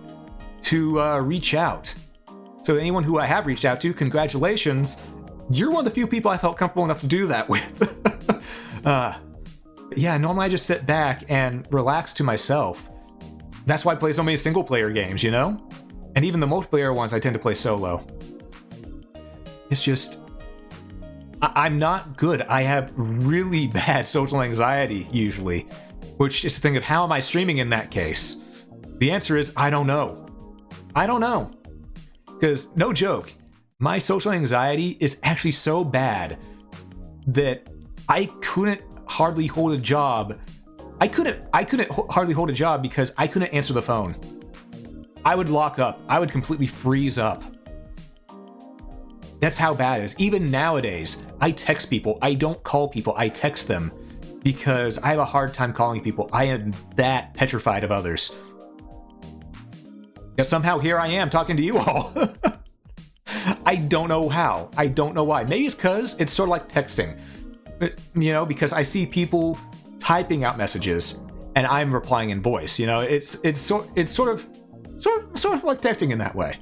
to reach out. So anyone who I have reached out to, congratulations. You're one of the few people I felt comfortable enough to do that with. Yeah, normally I just sit back and relax to myself. That's why I play so many single player games, you know? And even the multiplayer ones I tend to play solo. It's just... I'm not good. I have really bad social anxiety, usually. Which is the thing of, how am I streaming in that case? The answer is, I don't know. I don't know. Because, no joke, my social anxiety is actually so bad that I couldn't hardly hold a job. I couldn't hardly hold a job because I couldn't answer the phone. I would lock up. I would completely freeze up. That's how bad it is. Even nowadays, I text people. I don't call people. I text them because I have a hard time calling people. I am that petrified of others. Yet somehow here I am talking to you all. I don't know how. I don't know why. Maybe it's because it's sort of like texting. You know, because I see people typing out messages and I'm replying in voice. You know, it's sort of like texting in that way.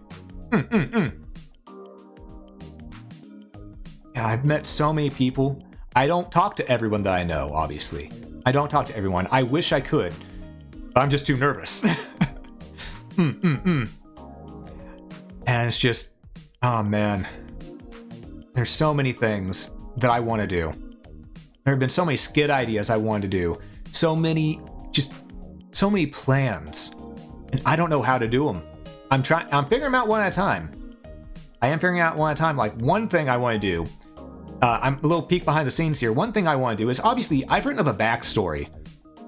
Yeah, I've met so many people. I don't talk to everyone that I know, obviously, I don't talk to everyone. I wish I could, but I'm just too nervous. And it's just, oh man. There's so many things that I want to do. There have been so many skit ideas I wanted to do. So many plans. And I don't know how to do them. I'm figuring them out one at a time. I am figuring out one at a time. Like, one thing I want to do, I'm a little peek behind the scenes here. One thing I want to do is, obviously, I've written up a backstory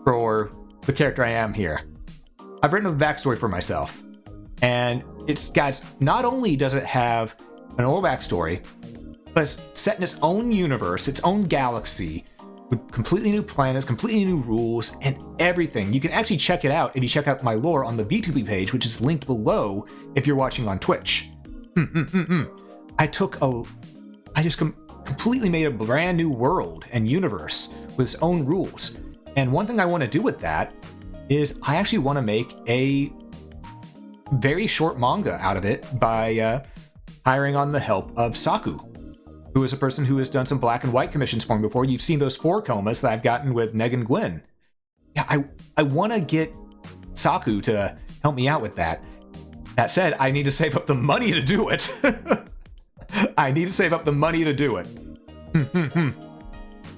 for the character I am here. I've written up a backstory for myself. And it's got, not only does it have an old backstory, but it's set in its own universe, its own galaxy, with completely new planets, completely new rules, and everything. You can actually check it out if you check out my lore on the VTubing page, which is linked below if you're watching on Twitch. I just completely made a brand new world and universe with its own rules. And one thing I want to do with that is I actually want to make a very short manga out of it by hiring on the help of Saku, who is a person who has done some black and white commissions for me before. You've seen those 4 comas that I've gotten with Neg and Gwen. Yeah, I want to get Saku to help me out with that. That said, I need to save up the money to do it. I need to save up the money to do it.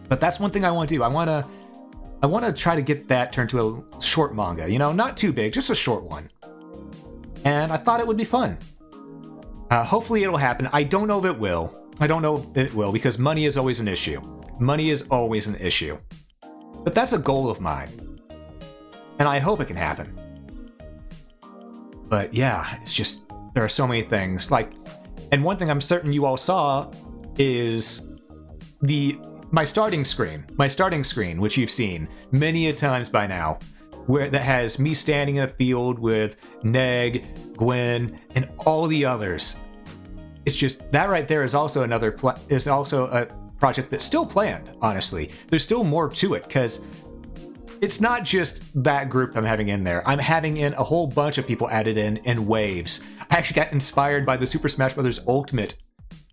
But that's one thing I want to do. I want to try to get that turned to a short manga. You know, not too big, just a short one. And I thought it would be fun. Hopefully it'll happen. I don't know if it will. I don't know if it will, because money is always an issue. Money is always an issue. But that's a goal of mine. And I hope it can happen. But yeah, it's just, there are so many things. Like, and one thing I'm certain you all saw is my starting screen, which you've seen many a times by now, where that has me standing in a field with Neg, Gwen, and all the others. It's just that right there is also a project that's still planned. Honestly, there's still more to it, because it's not just that group I'm having in there. I'm having in a whole bunch of people added in waves. I actually got inspired by the Super Smash Bros. Ultimate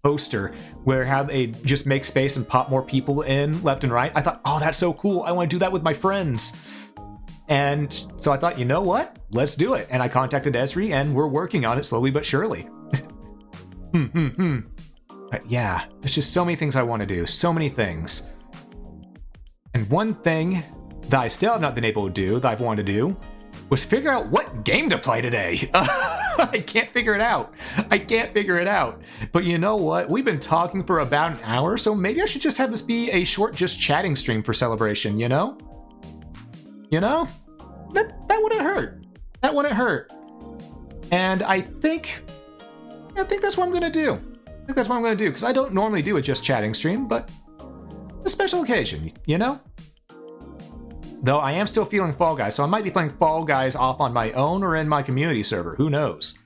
poster, where how they just make space and pop more people in left and right. I thought, oh, that's so cool. I want to do that with my friends. And so I thought, you know what? Let's do it. And I contacted Esri, and we're working on it slowly but surely. But yeah, there's just so many things I want to do. So many things. And one thing that I still have not been able to do, that I've wanted to do, was figure out what game to play today. I can't figure it out. But you know what? We've been talking for about an hour, so maybe I should just have this be a short just chatting stream for Celebration, you know? You know? That wouldn't hurt. That wouldn't hurt. And I think that's what I'm gonna do. Because I don't normally do a just chatting stream, but a special occasion, you know? Though I am still feeling Fall Guys, so I might be playing Fall Guys off on my own or in my community server. Who knows?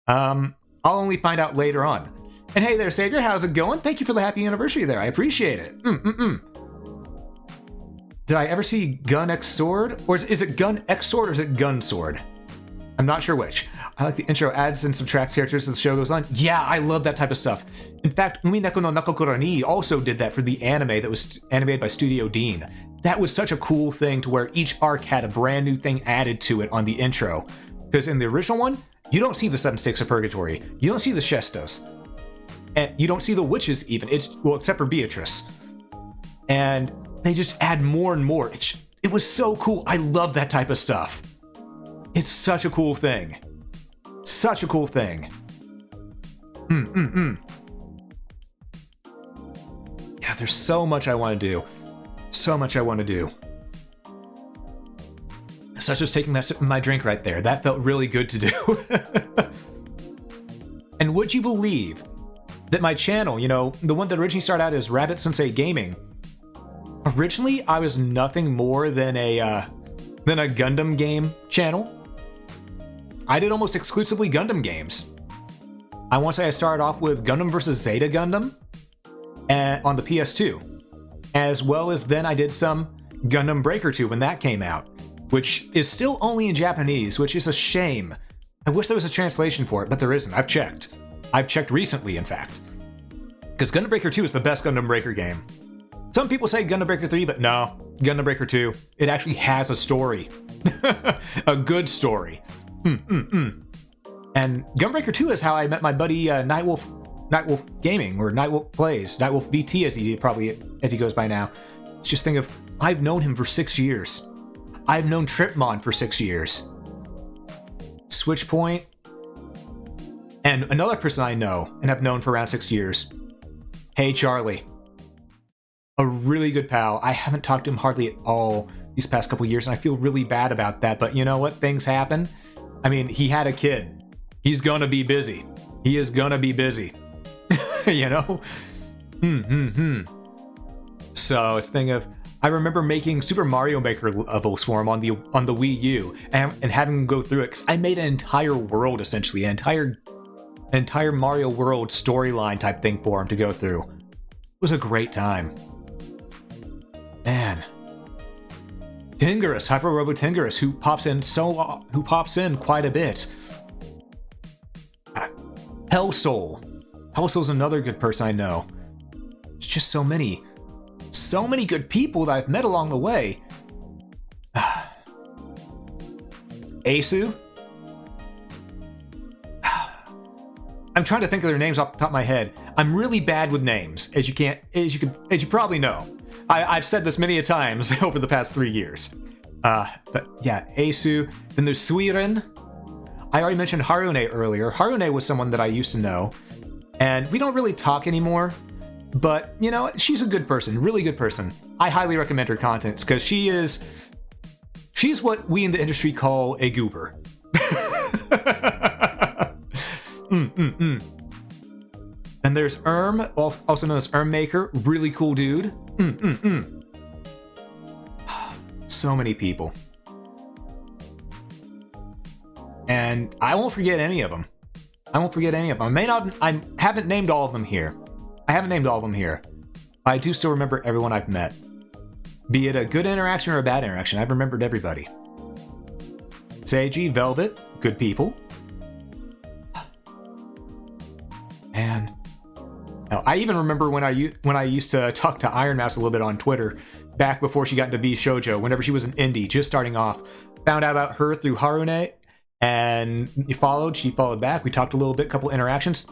I'll only find out later on. And hey there, Savior, how's it going? Thank you for the happy anniversary there. I appreciate it. Did I ever see Gun X Sword? Or is it Gun X Sword or is it Gun Sword? I'm not sure which. I like the intro, adds and subtracts characters as the show goes on. Yeah, I love that type of stuff. In fact, Umi Neko no Nakokura ni also did that for the anime that was animated by Studio Dean. That was such a cool thing, to where each arc had a brand new thing added to it on the intro. Because in the original one, you don't see the 7 Stakes of Purgatory. You don't see the Shestas. And you don't see the witches even. Well, except for Beatrice. And they just add more and more. It was so cool. I love that type of stuff. It's such a cool thing. Such a cool thing. Yeah, there's so much I want to do. So much I want to do. Such as taking that sip of my drink right there. That felt really good to do. And would you believe that my channel, you know, the one that originally started out as Rabbit Sensei Gaming, originally I was nothing more than a Gundam game channel. I did almost exclusively Gundam games. I want to say I started off with Gundam vs. Zeta Gundam on the PS2. As well as then I did some Gundam Breaker 2 when that came out, which is still only in Japanese, which is a shame. I wish there was a translation for it, but there isn't. I've checked. I've checked recently, in fact. Because Gundam Breaker 2 is the best Gundam Breaker game. Some people say Gundam Breaker 3, but no, Gundam Breaker 2. It actually has a story. A good story. And Gundam Breaker 2 is how I met my buddy Nightwolf Gaming, or Nightwolf Plays, Nightwolf VT as he goes by now. Just think of, I've known him for 6 years. I've known Tripmon for 6 years. Switchpoint, and another person I know and have known for around 6 years. Hey Charlie. A really good pal. I haven't talked to him hardly at all these past couple years, and I feel really bad about that, but you know what? Things happen. I mean, he had a kid. He's gonna be busy. He is gonna be busy. You know? So it's thing of, I remember making Super Mario Maker level swarm on the Wii U and having him go through it, because I made an entire world, essentially, an entire Mario World storyline type thing for him to go through. It was a great time. Man. Tingerus, Hyper Robo Tingerus, who pops in quite a bit. Hellsoul. Hellsoul's another good person I know. It's just so many good people that I've met along the way. Asu. I'm trying to think of their names off the top of my head. I'm really bad with names, as you probably know. I've said this many a times over the past 3 years. But yeah, Asu. Then there's Suiren. I already mentioned Harune earlier. Harune was someone that I used to know, and we don't really talk anymore. But, you know, she's a good person, really good person. I highly recommend her content, because she's what we in the industry call a goober. And there's also known as Maker, really cool dude. So many people. And I won't forget any of them. I haven't named all of them here. But I do still remember everyone I've met. Be it a good interaction or a bad interaction, I've remembered everybody. Seiji, Velvet, good people. Man. Now, I even remember when I used to talk to Iron Mouse a little bit on Twitter, back before she got into V Shoujo, whenever she was an indie, just starting off. Found out about her through Harune, and she followed back. We talked a little bit, couple interactions.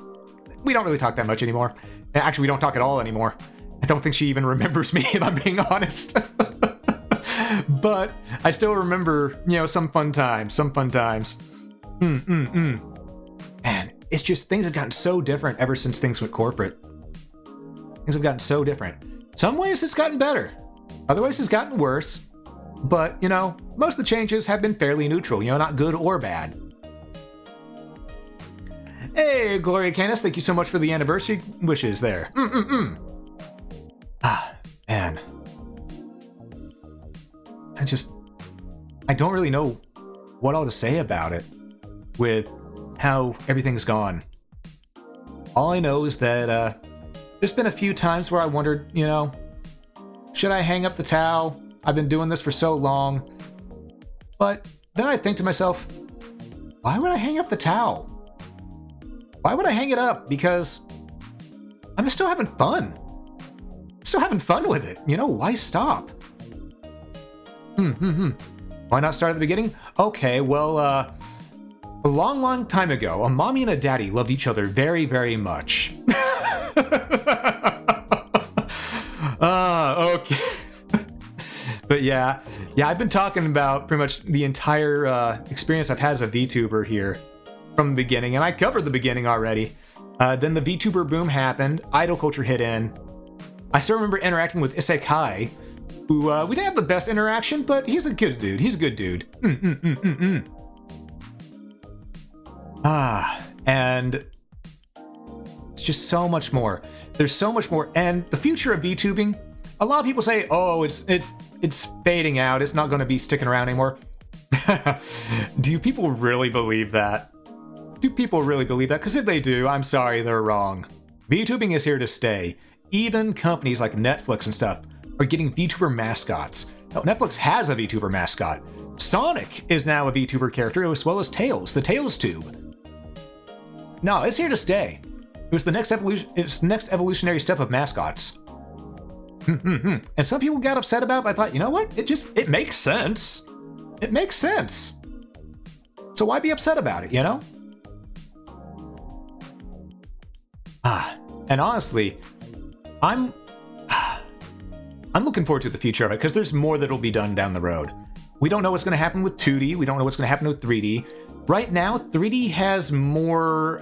We don't really talk that much anymore. Actually, we don't talk at all anymore. I don't think she even remembers me, if I'm being honest. But I still remember, you know, some fun times. Man, it's just, things have gotten so different ever since things went corporate. Things have gotten so different. Some ways it's gotten better. Other ways it's gotten worse. But, you know, most of the changes have been fairly neutral, you know, not good or bad. Hey, Gloria Canis, thank you so much for the anniversary wishes there. Ah, man. I don't really know what all to say about it with how everything's gone. All I know is that there's been a few times where I wondered, you know, should I hang up the towel? I've been doing this for so long. But then I think to myself, why would I hang up the towel? Why would I hang it up? Because I'm still having fun. I'm still having fun with it. You know, why stop? Why not start at the beginning? Okay, well, a long time ago, a mommy and a daddy loved each other very, very much. Okay. But yeah, I've been talking about pretty much the entire experience I've had as a VTuber here from the beginning, and I covered the beginning already. Then the VTuber boom happened, idol culture hit in. I still remember interacting with Isekai, who we didn't have the best interaction, but he's a good dude. And it's just so much more. There's so much more, and the future of VTubing. A lot of people say, "Oh, it's fading out. It's not going to be sticking around anymore." Do people really believe that? Because if they do, I'm sorry, they're wrong. VTubing is here to stay. Even companies like Netflix and stuff are getting VTuber mascots. Now, Netflix has a VTuber mascot. Sonic is now a VTuber character, as well as Tails, the Tails Tube. No, it's here to stay. It was the next evolutionary step of mascots. And some people got upset about it, but I thought, you know what? It makes sense. It makes sense. So why be upset about it, you know? And honestly, I'm looking forward to the future of it, because there's more that'll be done down the road. We don't know what's going to happen with 2D. We don't know what's going to happen with 3D. Right now, 3D has more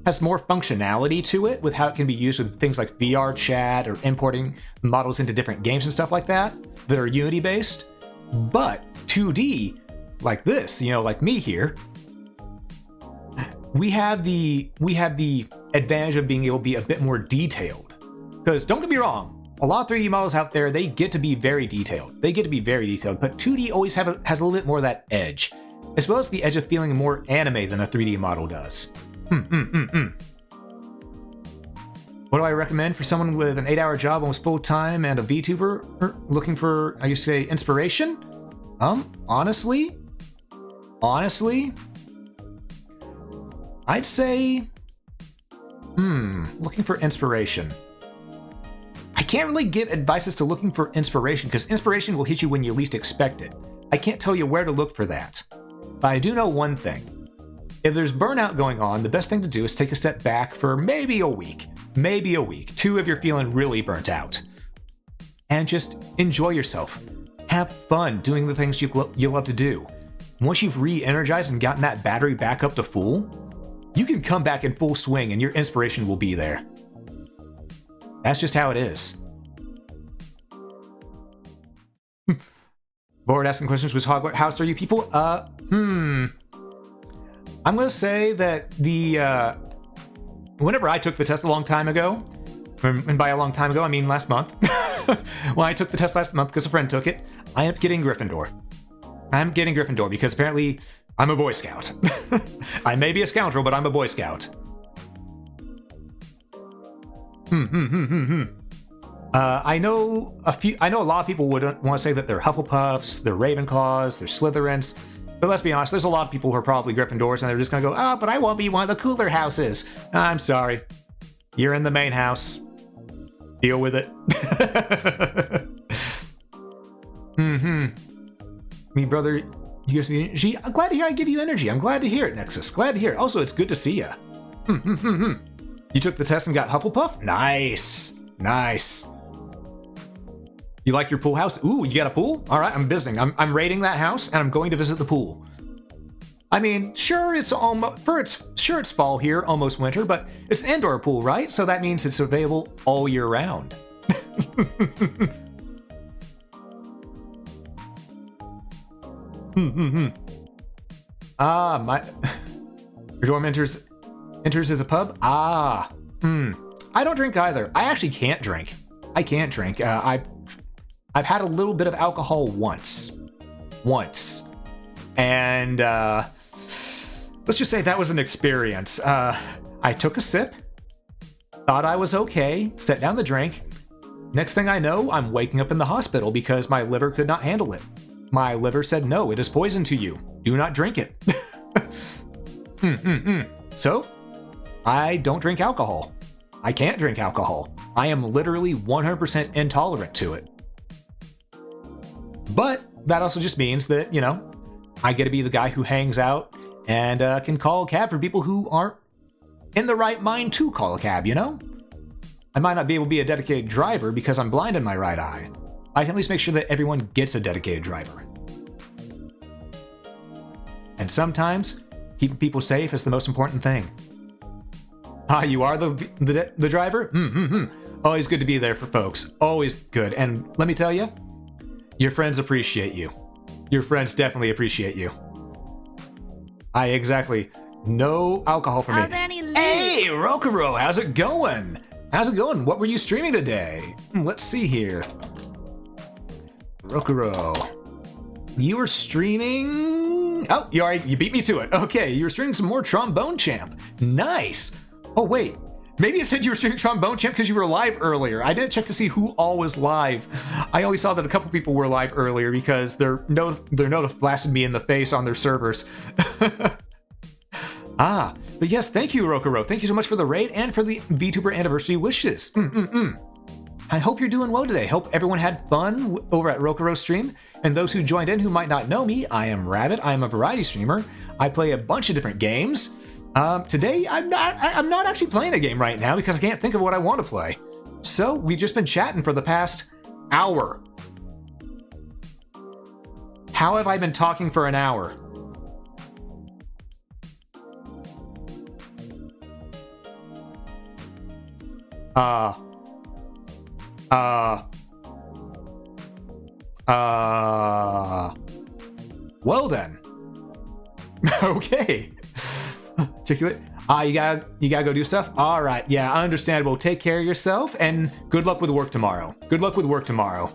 functionality to it with how it can be used with things like VR chat or importing models into different games and stuff like that are Unity based. But 2D, like this, you know, like me here, we have the advantage of being able to be a bit more detailed. Because don't get me wrong, a lot of 3D models out there, they get to be very detailed. But 2D always has a little bit more of that edge, as well as the edge of feeling more anime than a 3D model does. What do I recommend for someone with an 8-hour job almost full-time and a VTuber looking for, I used to say, inspiration? Honestly, I'd say, looking for inspiration. I can't really give advice as to looking for inspiration, because inspiration will hit you when you least expect it. I can't tell you where to look for that. But I do know one thing. If there's burnout going on, the best thing to do is take a step back for maybe a week. Two if you're feeling really burnt out. And just enjoy yourself. Have fun doing the things you love to do. Once you've re-energized and gotten that battery back up to full, you can come back in full swing and your inspiration will be there. That's just how it is. Bored asking questions, which house are you people? I'm gonna say that whenever I took the test a long time ago, and by a long time ago I mean last month, when I took the test last month because a friend took it, I ended up getting Gryffindor. I'm getting Gryffindor because apparently I'm a Boy Scout. I may be a scoundrel, but I'm a Boy Scout. I know a lot of people would want to say that they're Hufflepuffs, they're Ravenclaws, they're Slytherins. But let's be honest, there's a lot of people who are probably Gryffindors, and they're just gonna go, but I won't be one of the cooler houses. I'm sorry. You're in the main house. Deal with it. Me, brother, you give me energy. I'm glad to hear I give you energy. I'm glad to hear it, Nexus. Glad to hear it. Also, it's good to see ya. You took the test and got Hufflepuff? Nice. Nice. You like your pool house? Ooh, you got a pool? All right, I'm visiting. I'm raiding that house, and I'm going to visit the pool. I mean, sure, it's fall here, almost winter, but it's an indoor pool, right? So that means it's available all year round. Your dorm enters as a pub? I don't drink either. I actually can't drink. I can't drink. I've had a little bit of alcohol once. And let's just say that was an experience. I took a sip, thought I was okay, set down the drink. Next thing I know, I'm waking up in the hospital because my liver could not handle it. My liver said, no, it is poison to you. Do not drink it. So, I don't drink alcohol. I can't drink alcohol. I am literally 100% intolerant to it. But that also just means that, I get to be the guy who hangs out and can call a cab for people who aren't in the right mind to call a cab, I might not be able to be a dedicated driver because I'm blind in my right eye. I can at least make sure that everyone gets a dedicated driver. And sometimes, keeping people safe is the most important thing. You are the driver? Always good to be there for folks. Always good. And let me tell you, your friends appreciate you. Your friends definitely appreciate you. Exactly. No alcohol for me. Hey, Rokuro, how's it going? What were you streaming today? Let's see here. Rokuro. You were streaming... Oh, you beat me to it. Okay, you were streaming some more Trombone Champ. Nice. Oh, wait. Maybe it said you were streaming Trombone Champ because you were live earlier. I didn't check to see who all was live. I only saw that a couple people were live earlier because their notif blasted me in the face on their servers. But yes, thank you, Rokuro. Thank you so much for the raid and for the VTuber anniversary wishes. I hope you're doing well today. Hope everyone had fun over at Rokuro's stream. And those who joined in who might not know me, I am Rabbit. I am a variety streamer. I play a bunch of different games. Today, I'm not actually playing a game right now because I can't think of what I want to play. So we've just been chatting for the past hour. How have I been talking for an hour? Well then. Okay. Chick-fil-A. You gotta go do stuff? Alright, yeah, understandable. Take care of yourself, and good luck with work tomorrow. Good luck with work tomorrow.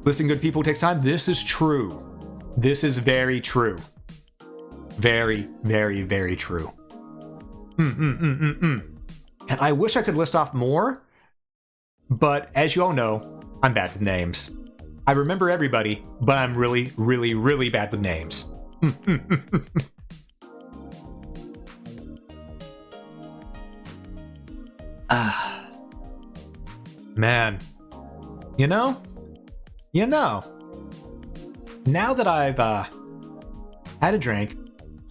Listening to good people takes time. This is true. This is very true. Very, very, very true. And I wish I could list off more, but as you all know, I'm bad with names. I remember everybody, but I'm really, really, really bad with names. Man. You know, now that I've had a drink,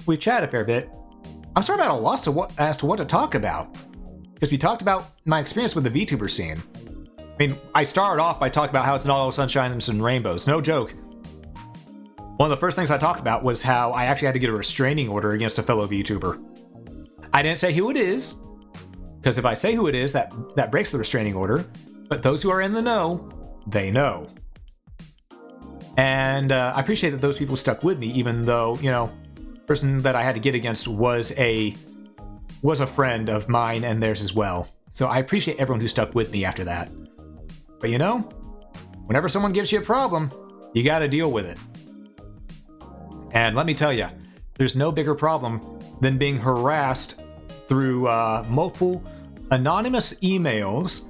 we chatted a fair bit, I'm sort of at a loss as to what to talk about. Because we talked about my experience with the VTuber scene. I mean, I started off by talking about how it's not all sunshine and rainbows. No joke. One of the first things I talked about was how I actually had to get a restraining order against a fellow VTuber. I didn't say who it is, because if I say who it is, that breaks the restraining order. But those who are in the know, they know. And I appreciate that those people stuck with me, even though, you know, the person that I had to get against was a friend of mine and theirs as well. So I appreciate everyone who stuck with me after that. But you know, whenever someone gives you a problem, you gotta deal with it. And let me tell you, there's no bigger problem than being harassed through multiple anonymous emails,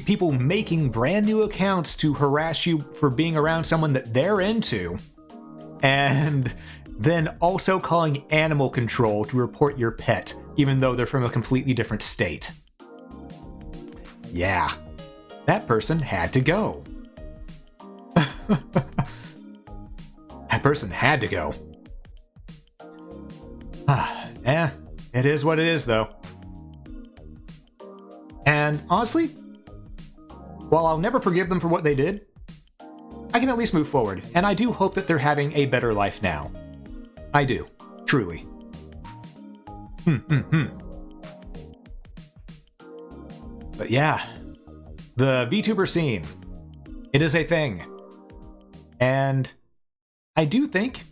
people making brand new accounts to harass you for being around someone that they're into, and then also calling animal control to report your pet, even though they're from a completely different state. Yeah, that person had to go. That person had to go. It is what it is, though. And honestly, while I'll never forgive them for what they did, I can at least move forward, and I do hope that they're having a better life now. I do, truly. But yeah, the VTuber scene, it is a thing. And I do think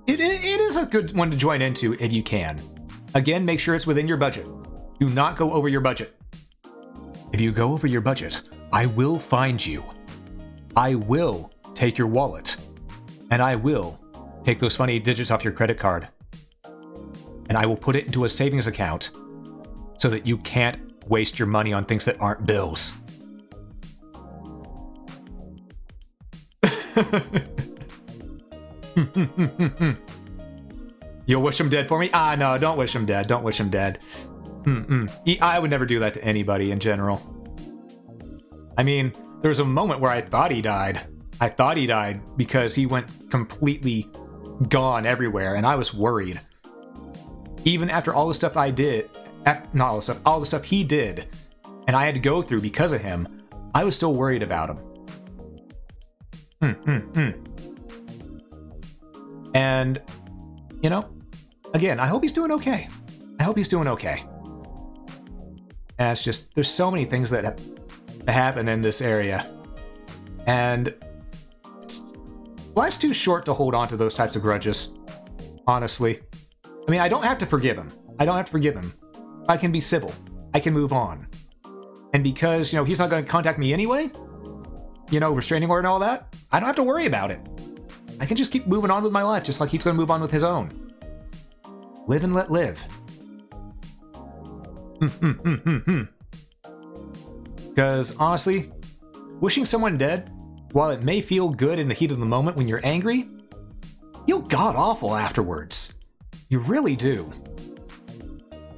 it is a good one to join into if you can. Again, make sure it's within your budget. Do not go over your budget. If you go over your budget, I will find you. I will take your wallet. And I will take those funny digits off your credit card. And I will put it into a savings account so that you can't waste your money on things that aren't bills. You'll wish him dead for me? No, don't wish him dead. Don't wish him dead. I would never do that to anybody in general. I mean, there was a moment where I thought he died. I thought he died because he went completely gone everywhere, and I was worried. Even after all the stuff I did, all the stuff he did, and I had to go through because of him, I was still worried about him. And, you know, again, I hope he's doing okay. I hope he's doing okay. And it's just, there's so many things that happen in this area. And life's too short to hold on to those types of grudges, honestly. I mean, I don't have to forgive him. I can be civil. I can move on. And because, you know, he's not going to contact me anyway, you know, restraining order and all that, I don't have to worry about it. I can just keep moving on with my life, just like he's going to move on with his own. Live and let live. Because, honestly, wishing someone dead, while it may feel good in the heat of the moment when you're angry, feel god-awful afterwards. You really do.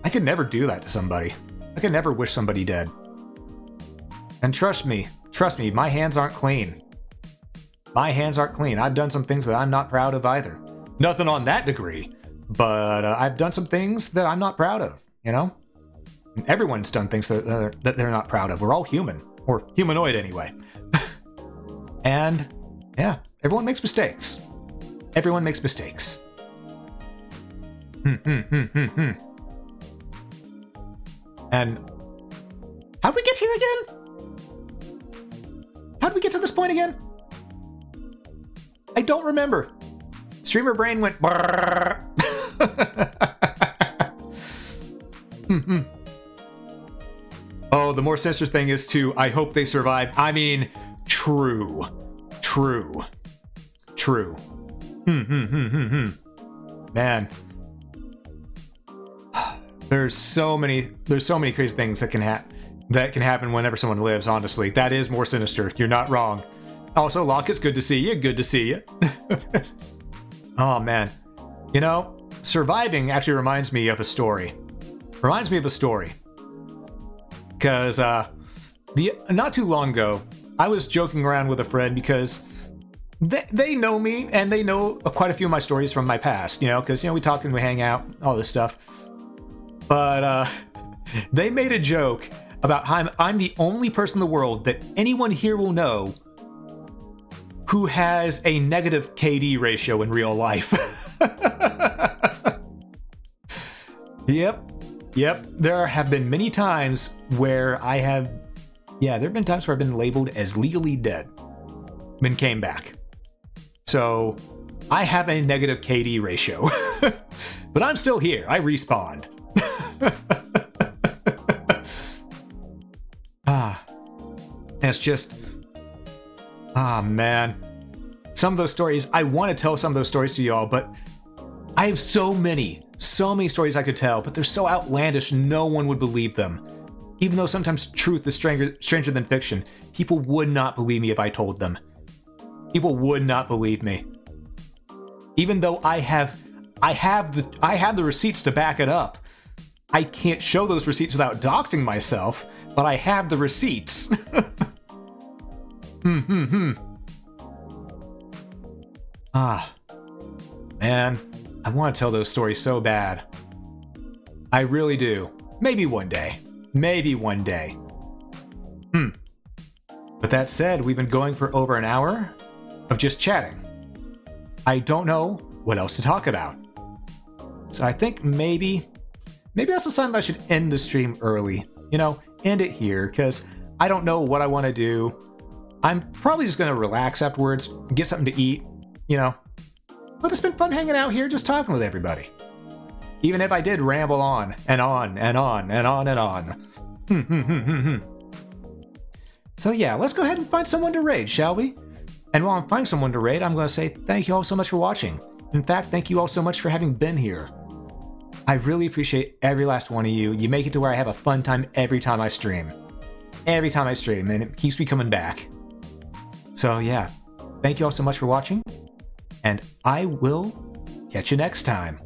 I could never do that to somebody. I could never wish somebody dead. And trust me, my hands aren't clean. My hands aren't clean. I've done some things that I'm not proud of either. Nothing on that degree, but I've done some things that I'm not proud of, you know? Everyone's done things that they're not proud of. We're all human, or humanoid anyway. And yeah, everyone makes mistakes. Everyone makes mistakes. And how'd we get here again? How'd we get to this point again? I don't remember. Streamer brain went brrrr. Oh, the more sinister thing is too, I hope they survive. I mean, true. Man. There's so many crazy things that can happen whenever someone lives, honestly. That is more sinister. You're not wrong. Also, Locke, it's good to see you. Good to see you. Oh, man. You know, surviving actually reminds me of a story. Because, not too long ago, I was joking around with a friend because they know me, and they know quite a few of my stories from my past, you know, because, you know, we talk and we hang out, all this stuff. But, they made a joke about how I'm the only person in the world that anyone here will know who has a negative KD ratio in real life. Yep. There have been many times where there have been times where I've been labeled as legally dead, then came back. So, I have a negative KD ratio. But I'm still here. I respawned. It's just... man. Some of those stories, I want to tell some of those stories to y'all, but I have so many stories I could tell, but they're so outlandish no one would believe them. Even though sometimes truth is stranger than fiction, people would not believe me if I told them. People would not believe me. Even though I have the receipts to back it up. I can't show those receipts without doxing myself, but I have the receipts. Man, I want to tell those stories so bad. I really do. Maybe one day. But that said, we've been going for over an hour of just chatting. I don't know what else to talk about. So I think maybe that's a sign that I should end the stream early. You know, end it here, because I don't know what I want to do. I'm probably just going to relax afterwards, get something to eat, you know. But it's been fun hanging out here, just talking with everybody. Even if I did ramble on, and on, and on, and on, and on. So yeah, let's go ahead and find someone to raid, shall we? And while I'm finding someone to raid, I'm going to say thank you all so much for watching. In fact, thank you all so much for having been here. I really appreciate every last one of you. You make it to where I have a fun time every time I stream. And it keeps me coming back. So yeah, thank you all so much for watching, and I will catch you next time.